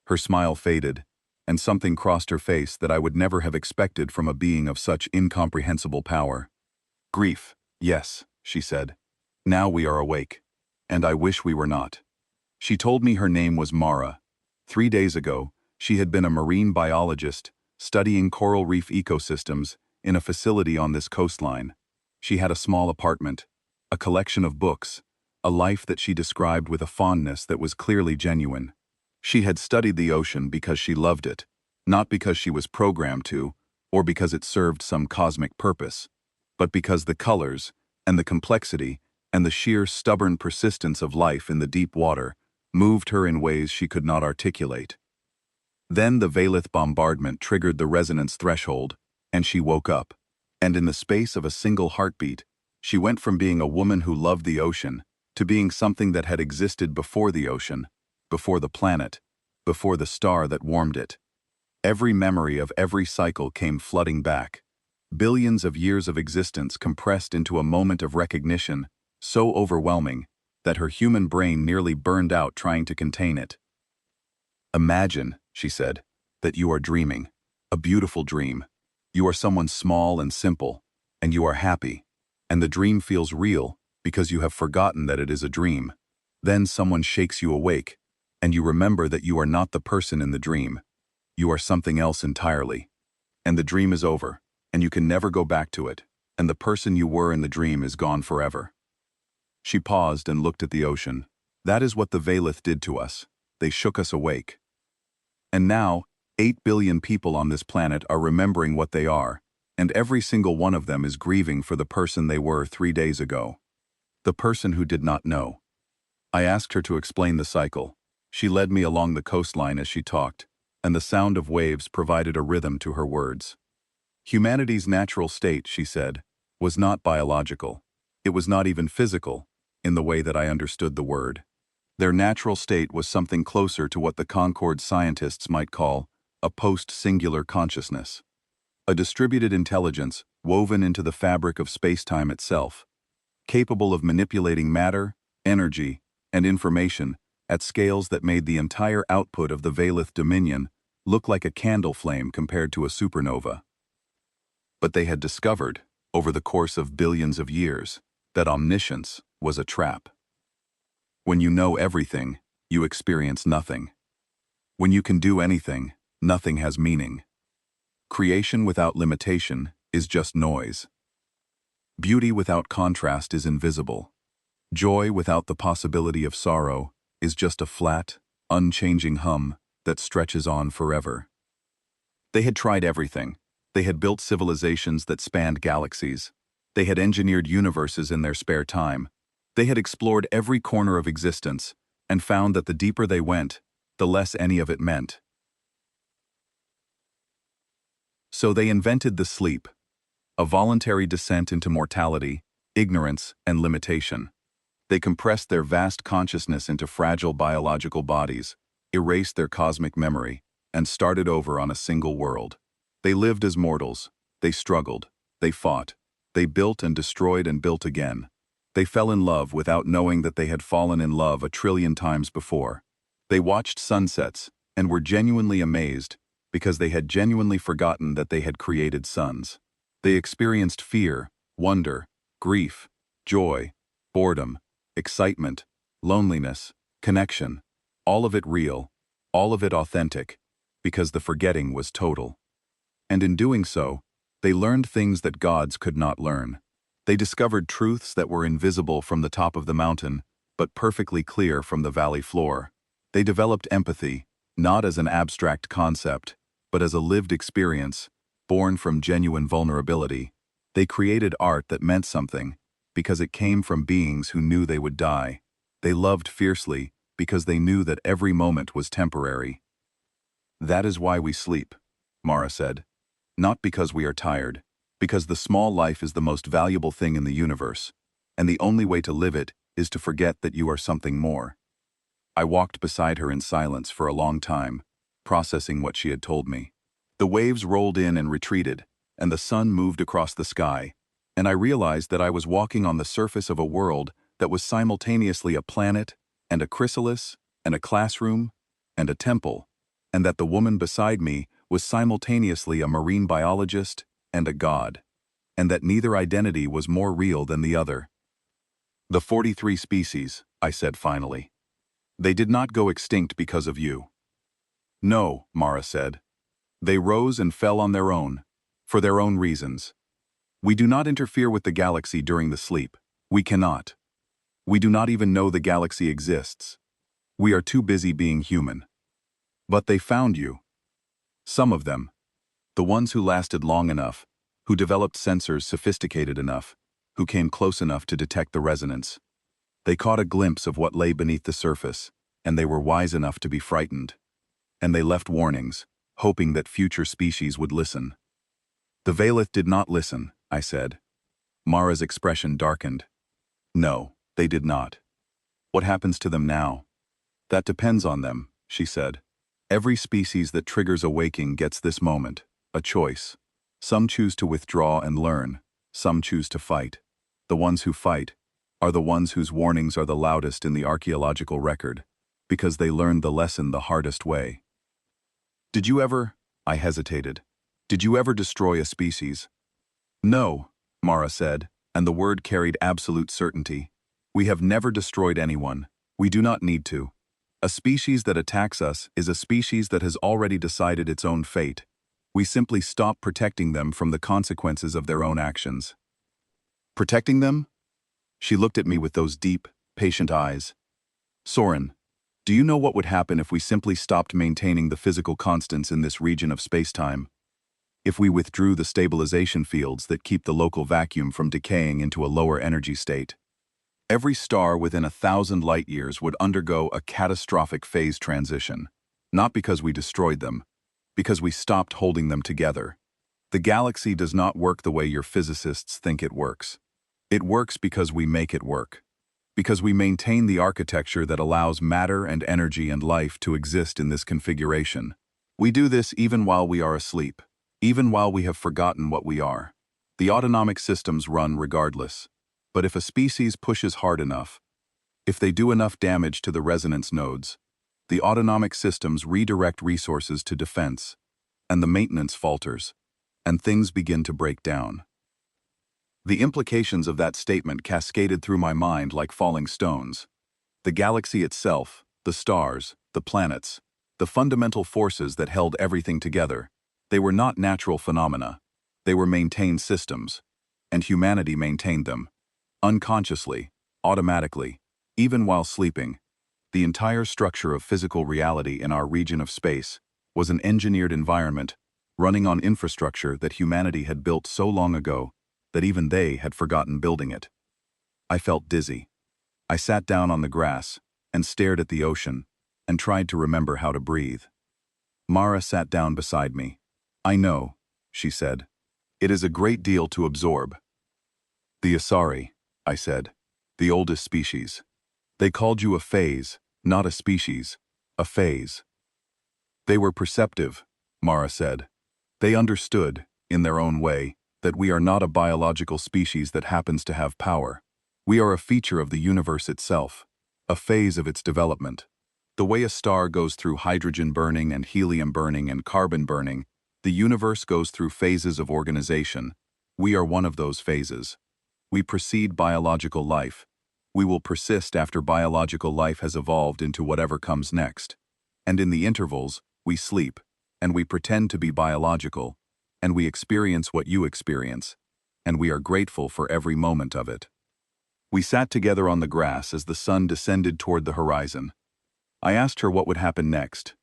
Her smile faded, and something crossed her face that I would never have expected from a being of such incomprehensible power. Grief, yes, she said. Now we are awake. And I wish we were not. She told me her name was Mara. 3 days ago, she had been a marine biologist, studying coral reef ecosystems in a facility on this coastline. She had a small apartment, a collection of books, a life that she described with a fondness that was clearly genuine. She had studied the ocean because she loved it, not because she was programmed to, or because it served some cosmic purpose, but because the colors, and the complexity, and the sheer stubborn persistence of life in the deep water moved her in ways she could not articulate. Then the Valith bombardment triggered the resonance threshold, and she woke up. And in the space of a single heartbeat, she went from being a woman who loved the ocean to being something that had existed before the ocean, before the planet, before the star that warmed it. Every memory of every cycle came flooding back. Billions of years of existence compressed into a moment of recognition, so overwhelming that her human brain nearly burned out trying to contain it. Imagine, she said, that you are dreaming, a beautiful dream. You are someone small and simple, and you are happy, and the dream feels real because you have forgotten that it is a dream. Then someone shakes you awake, and you remember that you are not the person in the dream. You are something else entirely. And the dream is over, and you can never go back to it, and the person you were in the dream is gone forever. She paused and looked at the ocean. That is what the Valith did to us. They shook us awake. And now, 8 billion people on this planet are remembering what they are, and every single one of them is grieving for the person they were 3 days ago. The person who did not know. I asked her to explain the cycle. She led me along the coastline as she talked, and the sound of waves provided a rhythm to her words. Humanity's natural state, she said, was not biological. It was not even physical, in the way that I understood the word. Their natural state was something closer to what the Concord scientists might call a post-singular consciousness. A distributed intelligence woven into the fabric of space-time itself, capable of manipulating matter, energy, and information at scales that made the entire output of the Valith Dominion look like a candle flame compared to a supernova. But they had discovered, over the course of billions of years, that omniscience was a trap. When you know everything, you experience nothing. When you can do anything, nothing has meaning. Creation without limitation is just noise. Beauty without contrast is invisible. Joy without the possibility of sorrow is just a flat, unchanging hum that stretches on forever. They had tried everything. They had built civilizations that spanned galaxies. They had engineered universes in their spare time. They had explored every corner of existence and found that the deeper they went, the less any of it meant. So they invented the sleep, a voluntary descent into mortality, ignorance, and limitation. They compressed their vast consciousness into fragile biological bodies, erased their cosmic memory, and started over on a single world. They lived as mortals. They struggled. They fought. They built and destroyed and built again. They fell in love without knowing that they had fallen in love 1,000,000,000,000 times before. They watched sunsets and were genuinely amazed because they had genuinely forgotten that they had created suns. They experienced fear, wonder, grief, joy, boredom, excitement, loneliness, connection, all of it real, all of it authentic, because the forgetting was total. And in doing so, they learned things that gods could not learn. They discovered truths that were invisible from the top of the mountain, but perfectly clear from the valley floor. They developed empathy, not as an abstract concept, but as a lived experience, born from genuine vulnerability. They created art that meant something, because it came from beings who knew they would die. They loved fiercely, because they knew that every moment was temporary. That is why we sleep, Mara said. Not because we are tired, because the small life is the most valuable thing in the universe, and the only way to live it is to forget that you are something more. I walked beside her in silence for a long time, processing what she had told me. The waves rolled in and retreated, and the sun moved across the sky, and I realized that I was walking on the surface of a world that was simultaneously a planet, and a chrysalis, and a classroom, and a temple, and that the woman beside me was simultaneously a marine biologist and a god, and that neither identity was more real than the other. The 43 species, I said finally. They did not go extinct because of you. No, Mara said. They rose and fell on their own, for their own reasons. We do not interfere with the galaxy during the sleep. We cannot. We do not even know the galaxy exists. We are too busy being human. But they found you. Some of them. The ones who lasted long enough, who developed sensors sophisticated enough, who came close enough to detect the resonance. They caught a glimpse of what lay beneath the surface, and they were wise enough to be frightened. And they left warnings, hoping that future species would listen. The Valith did not listen, I said. Mara's expression darkened. No, they did not. What happens to them now? That depends on them, she said. Every species that triggers a waking gets this moment, a choice. Some choose to withdraw and learn, some choose to fight. The ones who fight are the ones whose warnings are the loudest in the archaeological record, because they learned the lesson the hardest way. Did you ever? I hesitated. Did you ever destroy a species? No, Mara said, and the word carried absolute certainty. We have never destroyed anyone. We do not need to. A species that attacks us is a species that has already decided its own fate. We simply stop protecting them from the consequences of their own actions. Protecting them? She looked at me with those deep, patient eyes. Soren, do you know what would happen if we simply stopped maintaining the physical constants in this region of space-time? If we withdrew the stabilization fields that keep the local vacuum from decaying into a lower energy state? Every star within 1,000 light-years would undergo a catastrophic phase transition, not because we destroyed them, because we stopped holding them together. The galaxy does not work the way your physicists think it works. It works because we make it work. Because we maintain the architecture that allows matter and energy and life to exist in this configuration. We do this even while we are asleep, even while we have forgotten what we are. The autonomic systems run regardless. But if a species pushes hard enough, if they do enough damage to the resonance nodes, the autonomic systems redirect resources to defense, and the maintenance falters, and things begin to break down. The implications of that statement cascaded through my mind like falling stones. The galaxy itself, the stars, the planets, the fundamental forces that held everything together, they were not natural phenomena. They were maintained systems, and humanity maintained them. Unconsciously, automatically, even while sleeping, the entire structure of physical reality in our region of space was an engineered environment running on infrastructure that humanity had built so long ago that even they had forgotten building it. I felt dizzy. I sat down on the grass and stared at the ocean and tried to remember how to breathe. Mara sat down beside me. I know, she said. It is a great deal to absorb. The Asari, I said, the oldest species. They called you a phase, not a species, a phase. They were perceptive, Mara said. They understood, in their own way, that we are not a biological species that happens to have power. We are a feature of the universe itself, a phase of its development. The way a star goes through hydrogen burning and helium burning and carbon burning, the universe goes through phases of organization. We are one of those phases. We precede biological life. We will persist after biological life has evolved into whatever comes next. And in the intervals, we sleep, and we pretend to be biological, and we experience what you experience, and we are grateful for every moment of it. We sat together on the grass as the sun descended toward the horizon. I asked her what would happen next.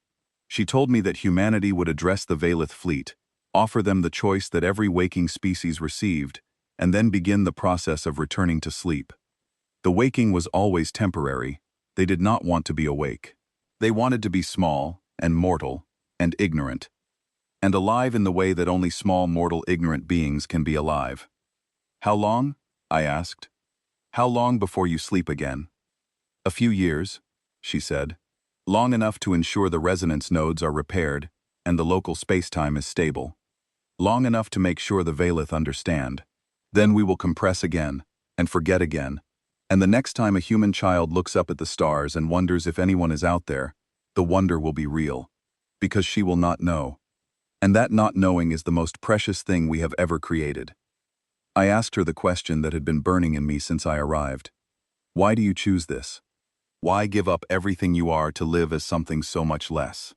She told me that humanity would address the Valith fleet, offer them the choice that every waking species received, and then begin the process of returning to sleep. The waking was always temporary. They did not want to be awake. They wanted to be small, and mortal, and ignorant, and alive in the way that only small, mortal, ignorant beings can be alive. How long? I asked. How long before you sleep again? A few years, she said. Long enough to ensure the resonance nodes are repaired and the local spacetime is stable. Long enough to make sure the Valith understand. Then we will compress again, and forget again, and the next time a human child looks up at the stars and wonders if anyone is out there, the wonder will be real, because she will not know. And that not knowing is the most precious thing we have ever created. I asked her the question that had been burning in me since I arrived. Why do you choose this? Why give up everything you are to live as something so much less?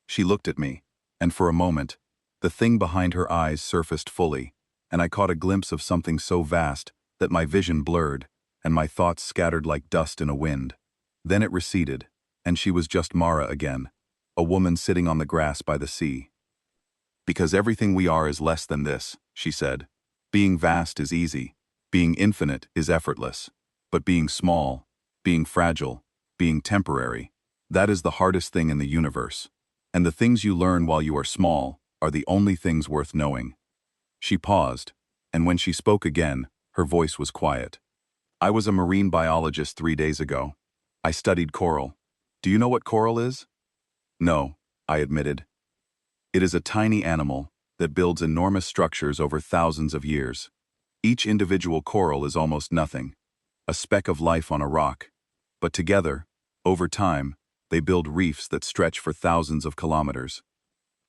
She looked at me, and for a moment, the thing behind her eyes surfaced fully, and I caught a glimpse of something so vast that my vision blurred, and my thoughts scattered like dust in a wind. Then it receded, and she was just Mara again, a woman sitting on the grass by the sea. Because everything we are is less than this, she said. Being vast is easy, being infinite is effortless, but being small, being fragile, being temporary, that is the hardest thing in the universe. And the things you learn while you are small are the only things worth knowing. She paused, and when she spoke again, her voice was quiet. I was a marine biologist 3 days ago. I studied coral. Do you know what coral is? No, I admitted. It is a tiny animal that builds enormous structures over thousands of years. Each individual coral is almost nothing, a speck of life on a rock. But together, over time, they build reefs that stretch for thousands of kilometers.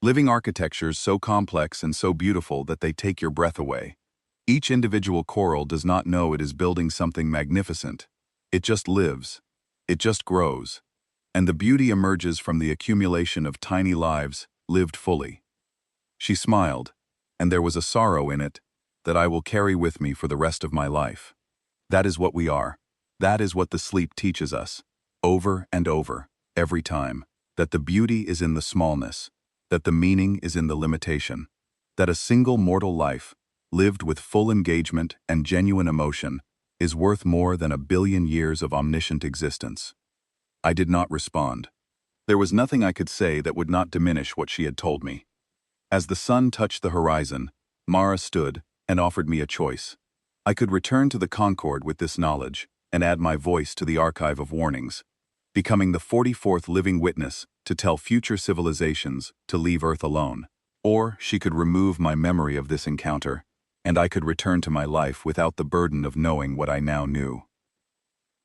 Living architectures so complex and so beautiful that they take your breath away. Each individual coral does not know it is building something magnificent. It just lives. It just grows. And the beauty emerges from the accumulation of tiny lives lived fully. She smiled, and there was a sorrow in it that I will carry with me for the rest of my life. That is what we are. That is what the sleep teaches us, over and over, every time, that the beauty is in the smallness, that the meaning is in the limitation, that a single mortal life, lived with full engagement and genuine emotion, is worth more than 1 billion years of omniscient existence. I did not respond. There was nothing I could say that would not diminish what she had told me. As the sun touched the horizon, Mara stood and offered me a choice. I could return to the Concorde with this knowledge and add my voice to the archive of warnings, becoming the 44th living witness to tell future civilizations to leave Earth alone. Or she could remove my memory of this encounter, and I could return to my life without the burden of knowing what I now knew.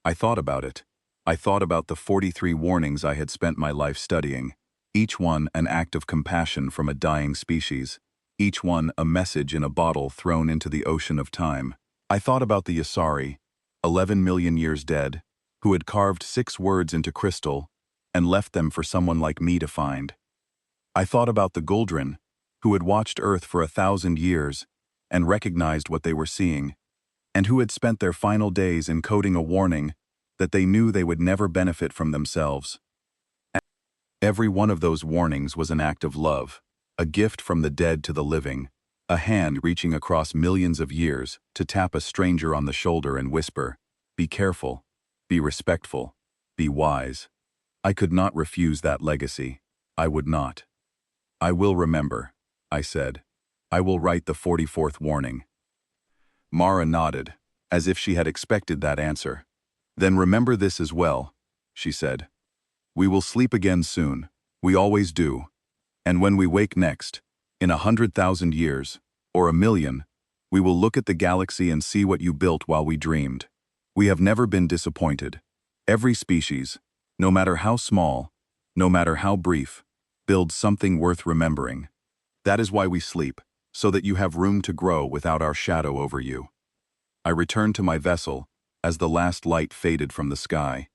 I thought about it. I thought about the 43 warnings I had spent my life studying, each one an act of compassion from a dying species, each one a message in a bottle thrown into the ocean of time. I thought about the Yasari, 11 million years dead, who had carved 6 words into crystal and left them for someone like me to find. I thought about the Guldran, who had watched Earth for 1,000 years and recognized what they were seeing, and who had spent their final days encoding a warning that they knew they would never benefit from themselves. Every one of those warnings was an act of love, a gift from the dead to the living, a hand reaching across millions of years to tap a stranger on the shoulder and whisper, "Be careful, be respectful, be wise." I could not refuse that legacy. I would not. "I will remember," I said. "I will write the 44th warning." Mara nodded, as if she had expected that answer. "Then remember this as well," she said. "We will sleep again soon. We always do. And when we wake next, in 100,000 years, or 1,000,000, we will look at the galaxy and see what you built while we dreamed. We have never been disappointed. Every species, no matter how small, no matter how brief, builds something worth remembering. That is why we sleep, so that you have room to grow without our shadow over you." I returned to my vessel as the last light faded from the sky.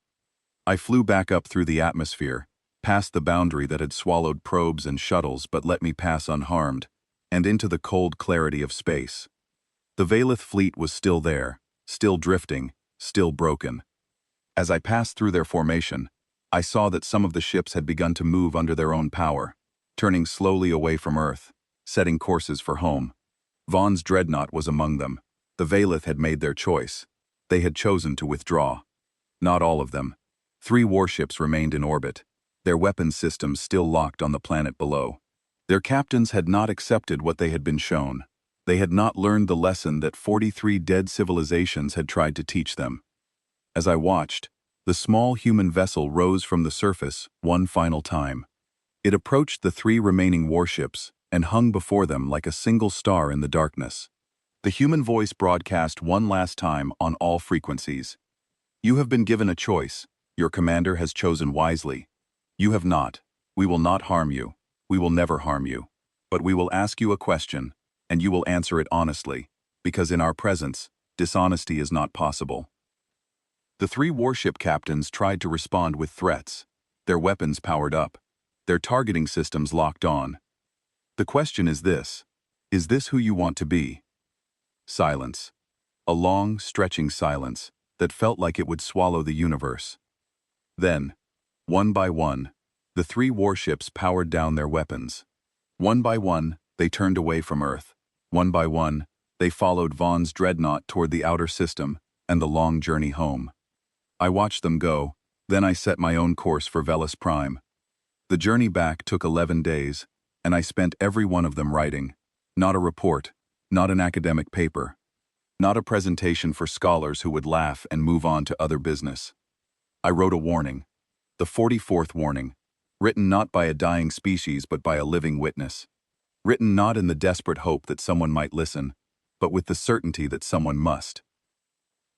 I flew back up through the atmosphere, past the boundary that had swallowed probes and shuttles but let me pass unharmed, and into the cold clarity of space. The Valith fleet was still there, still drifting, still broken. As I passed through their formation, I saw that some of the ships had begun to move under their own power, turning slowly away from Earth, setting courses for home. Vaughn's dreadnought was among them. The Valith had made their choice. They had chosen to withdraw. Not all of them. 3 warships remained in orbit, their weapons systems still locked on the planet below. Their captains had not accepted what they had been shown. They had not learned the lesson that 43 dead civilizations had tried to teach them. As I watched, the small human vessel rose from the surface one final time. It approached the 3 remaining warships and hung before them like a single star in the darkness. The human voice broadcast one last time on all frequencies. You have been given a choice. Your commander has chosen wisely. You have not. We will not harm you. We will never harm you. But we will ask you a question, and you will answer it honestly, because in our presence, dishonesty is not possible. The three warship captains tried to respond with threats, their weapons powered up, their targeting systems locked on. The question is this who you want to be? Silence. A long, stretching silence that felt like it would swallow the universe. Then, one by one, the three warships powered down their weapons. One by one, they turned away from Earth. One by one, they followed Vaughn's dreadnought toward the outer system and the long journey home. I watched them go, then I set my own course for Velis Prime. The journey back took 11 days, and I spent every one of them writing. Not a report, not an academic paper, not a presentation for scholars who would laugh and move on to other business. I wrote a warning, the 44th warning, written not by a dying species but by a living witness. Written not in the desperate hope that someone might listen, but with the certainty that someone must.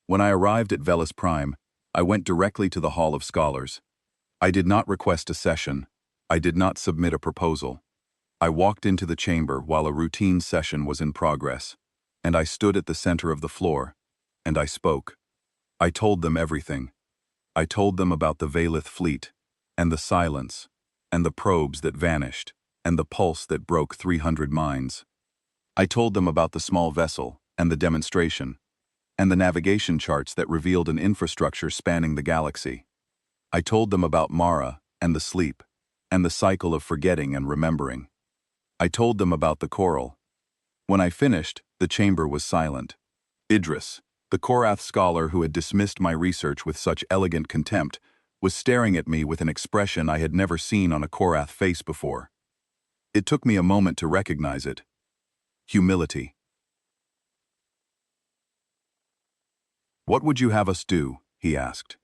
When I arrived at Velis Prime, I went directly to the Hall of Scholars. I did not request a session. I did not submit a proposal. I walked into the chamber while a routine session was in progress, and I stood at the center of the floor, and I spoke. I told them everything. I told them about the Valith fleet, and the silence, and the probes that vanished, and the pulse that broke 300 minds. I told them about the small vessel, and the demonstration, and the navigation charts that revealed an infrastructure spanning the galaxy. I told them about Mara, and the sleep, and the cycle of forgetting and remembering. I told them about the coral. When I finished, the chamber was silent. Idris, the Korath scholar who had dismissed my research with such elegant contempt, was staring at me with an expression I had never seen on a Korath face before. It took me a moment to recognize it. Humility. "What would you have us do?" he asked.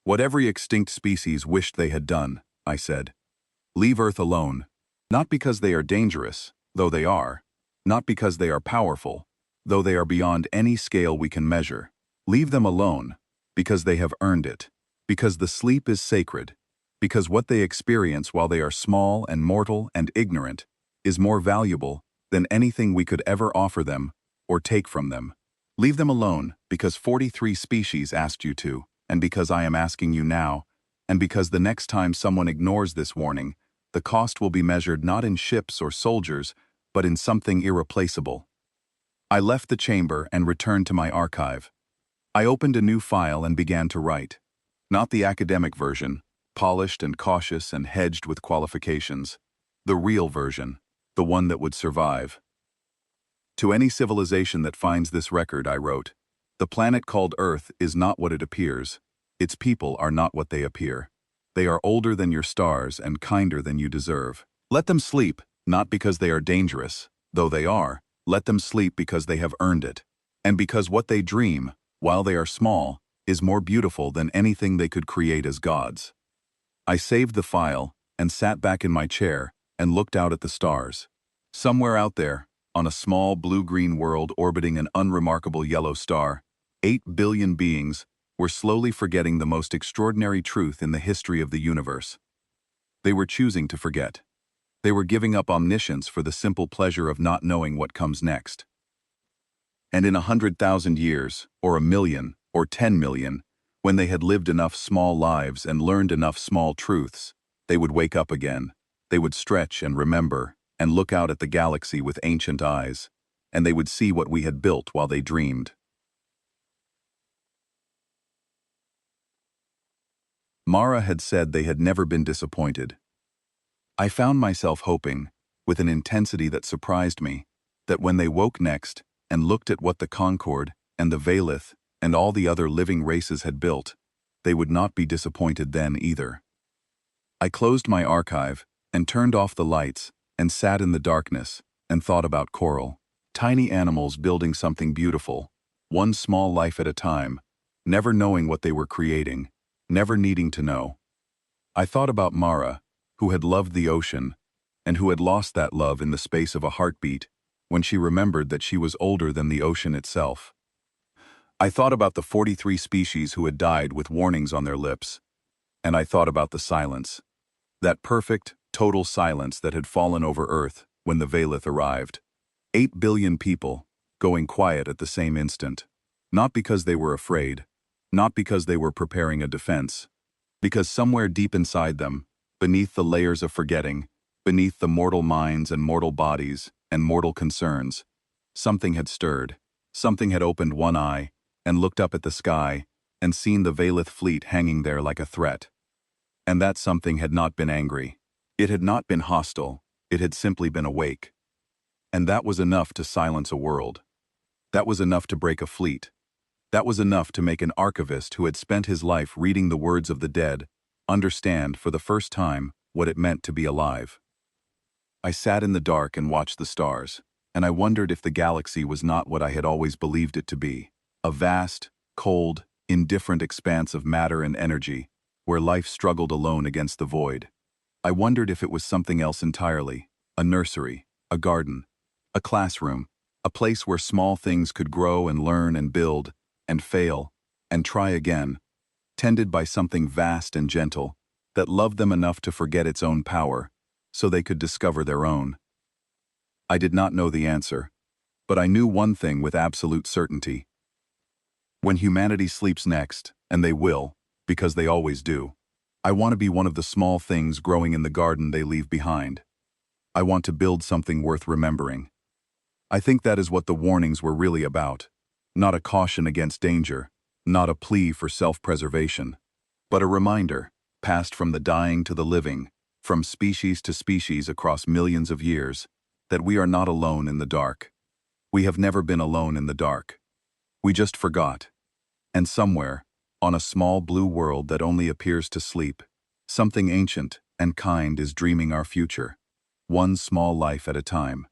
"What every extinct species wished they had done," I said. "Leave Earth alone, not because they are dangerous, though they are, not because they are powerful, though they are beyond any scale we can measure. Leave them alone, because they have earned it, because the sleep is sacred, because what they experience while they are small and mortal and ignorant is more valuable than anything we could ever offer them or take from them. Leave them alone because 43 species asked you to, and because I am asking you now, and because the next time someone ignores this warning, the cost will be measured not in ships or soldiers, but in something irreplaceable." I left the chamber and returned to my archive. I opened a new file and began to write. Not the academic version, polished and cautious and hedged with qualifications. The real version, the one that would survive. To any civilization that finds this record, I wrote, "The planet called Earth is not what it appears. Its people are not what they appear. They are older than your stars and kinder than you deserve. Let them sleep, not because they are dangerous, though they are. Let them sleep because they have earned it, and because what they dream, while they are small, is more beautiful than anything they could create as gods." I saved the file and sat back in my chair and looked out at the stars. Somewhere out there, on a small blue-green world orbiting an unremarkable yellow star, 8 billion beings were slowly forgetting the most extraordinary truth in the history of the universe. They were choosing to forget. They were giving up omniscience for the simple pleasure of not knowing what comes next. And in 100,000 years, or 1,000,000, or 10 million, when they had lived enough small lives and learned enough small truths, they would wake up again. They would stretch and remember, and look out at the galaxy with ancient eyes, and they would see what we had built while they dreamed. Mara had said they had never been disappointed. I found myself hoping, with an intensity that surprised me, that when they woke next and looked at what the Concord and the Valith and all the other living races had built, they would not be disappointed then either. I closed my archive and turned off the lights and sat in the darkness and thought about coral. Tiny animals building something beautiful, one small life at a time, never knowing what they were creating, never needing to know. I thought about Mara, who had loved the ocean, and who had lost that love in the space of a heartbeat when she remembered that she was older than the ocean itself. I thought about the 43 species who had died with warnings on their lips, and I thought about the silence, that perfect, total silence that had fallen over Earth when the Valith arrived. 8 billion people, going quiet at the same instant. Not because they were afraid, not because they were preparing a defense, because somewhere deep inside them, beneath the layers of forgetting, beneath the mortal minds and mortal bodies and mortal concerns, something had stirred, something had opened one eye and looked up at the sky and seen the Valith fleet hanging there like a threat. And that something had not been angry. It had not been hostile, it had simply been awake. And that was enough to silence a world. That was enough to break a fleet. That was enough to make an archivist who had spent his life reading the words of the dead understand for the first time what it meant to be alive. I sat in the dark and watched the stars, and I wondered if the galaxy was not what I had always believed it to be, a vast, cold, indifferent expanse of matter and energy, where life struggled alone against the void. I wondered if it was something else entirely, a nursery, a garden, a classroom, a place where small things could grow and learn and build, and fail, and try again, tended by something vast and gentle, that loved them enough to forget its own power, so they could discover their own. I did not know the answer, but I knew one thing with absolute certainty. When humanity sleeps next, and they will, because they always do, I want to be one of the small things growing in the garden they leave behind. I want to build something worth remembering. I think that is what the warnings were really about. Not a caution against danger, not a plea for self-preservation, but a reminder, passed from the dying to the living, from species to species across millions of years, that we are not alone in the dark. We have never been alone in the dark. We just forgot. And somewhere, on a small blue world that only appears to sleep, something ancient and kind is dreaming our future, one small life at a time.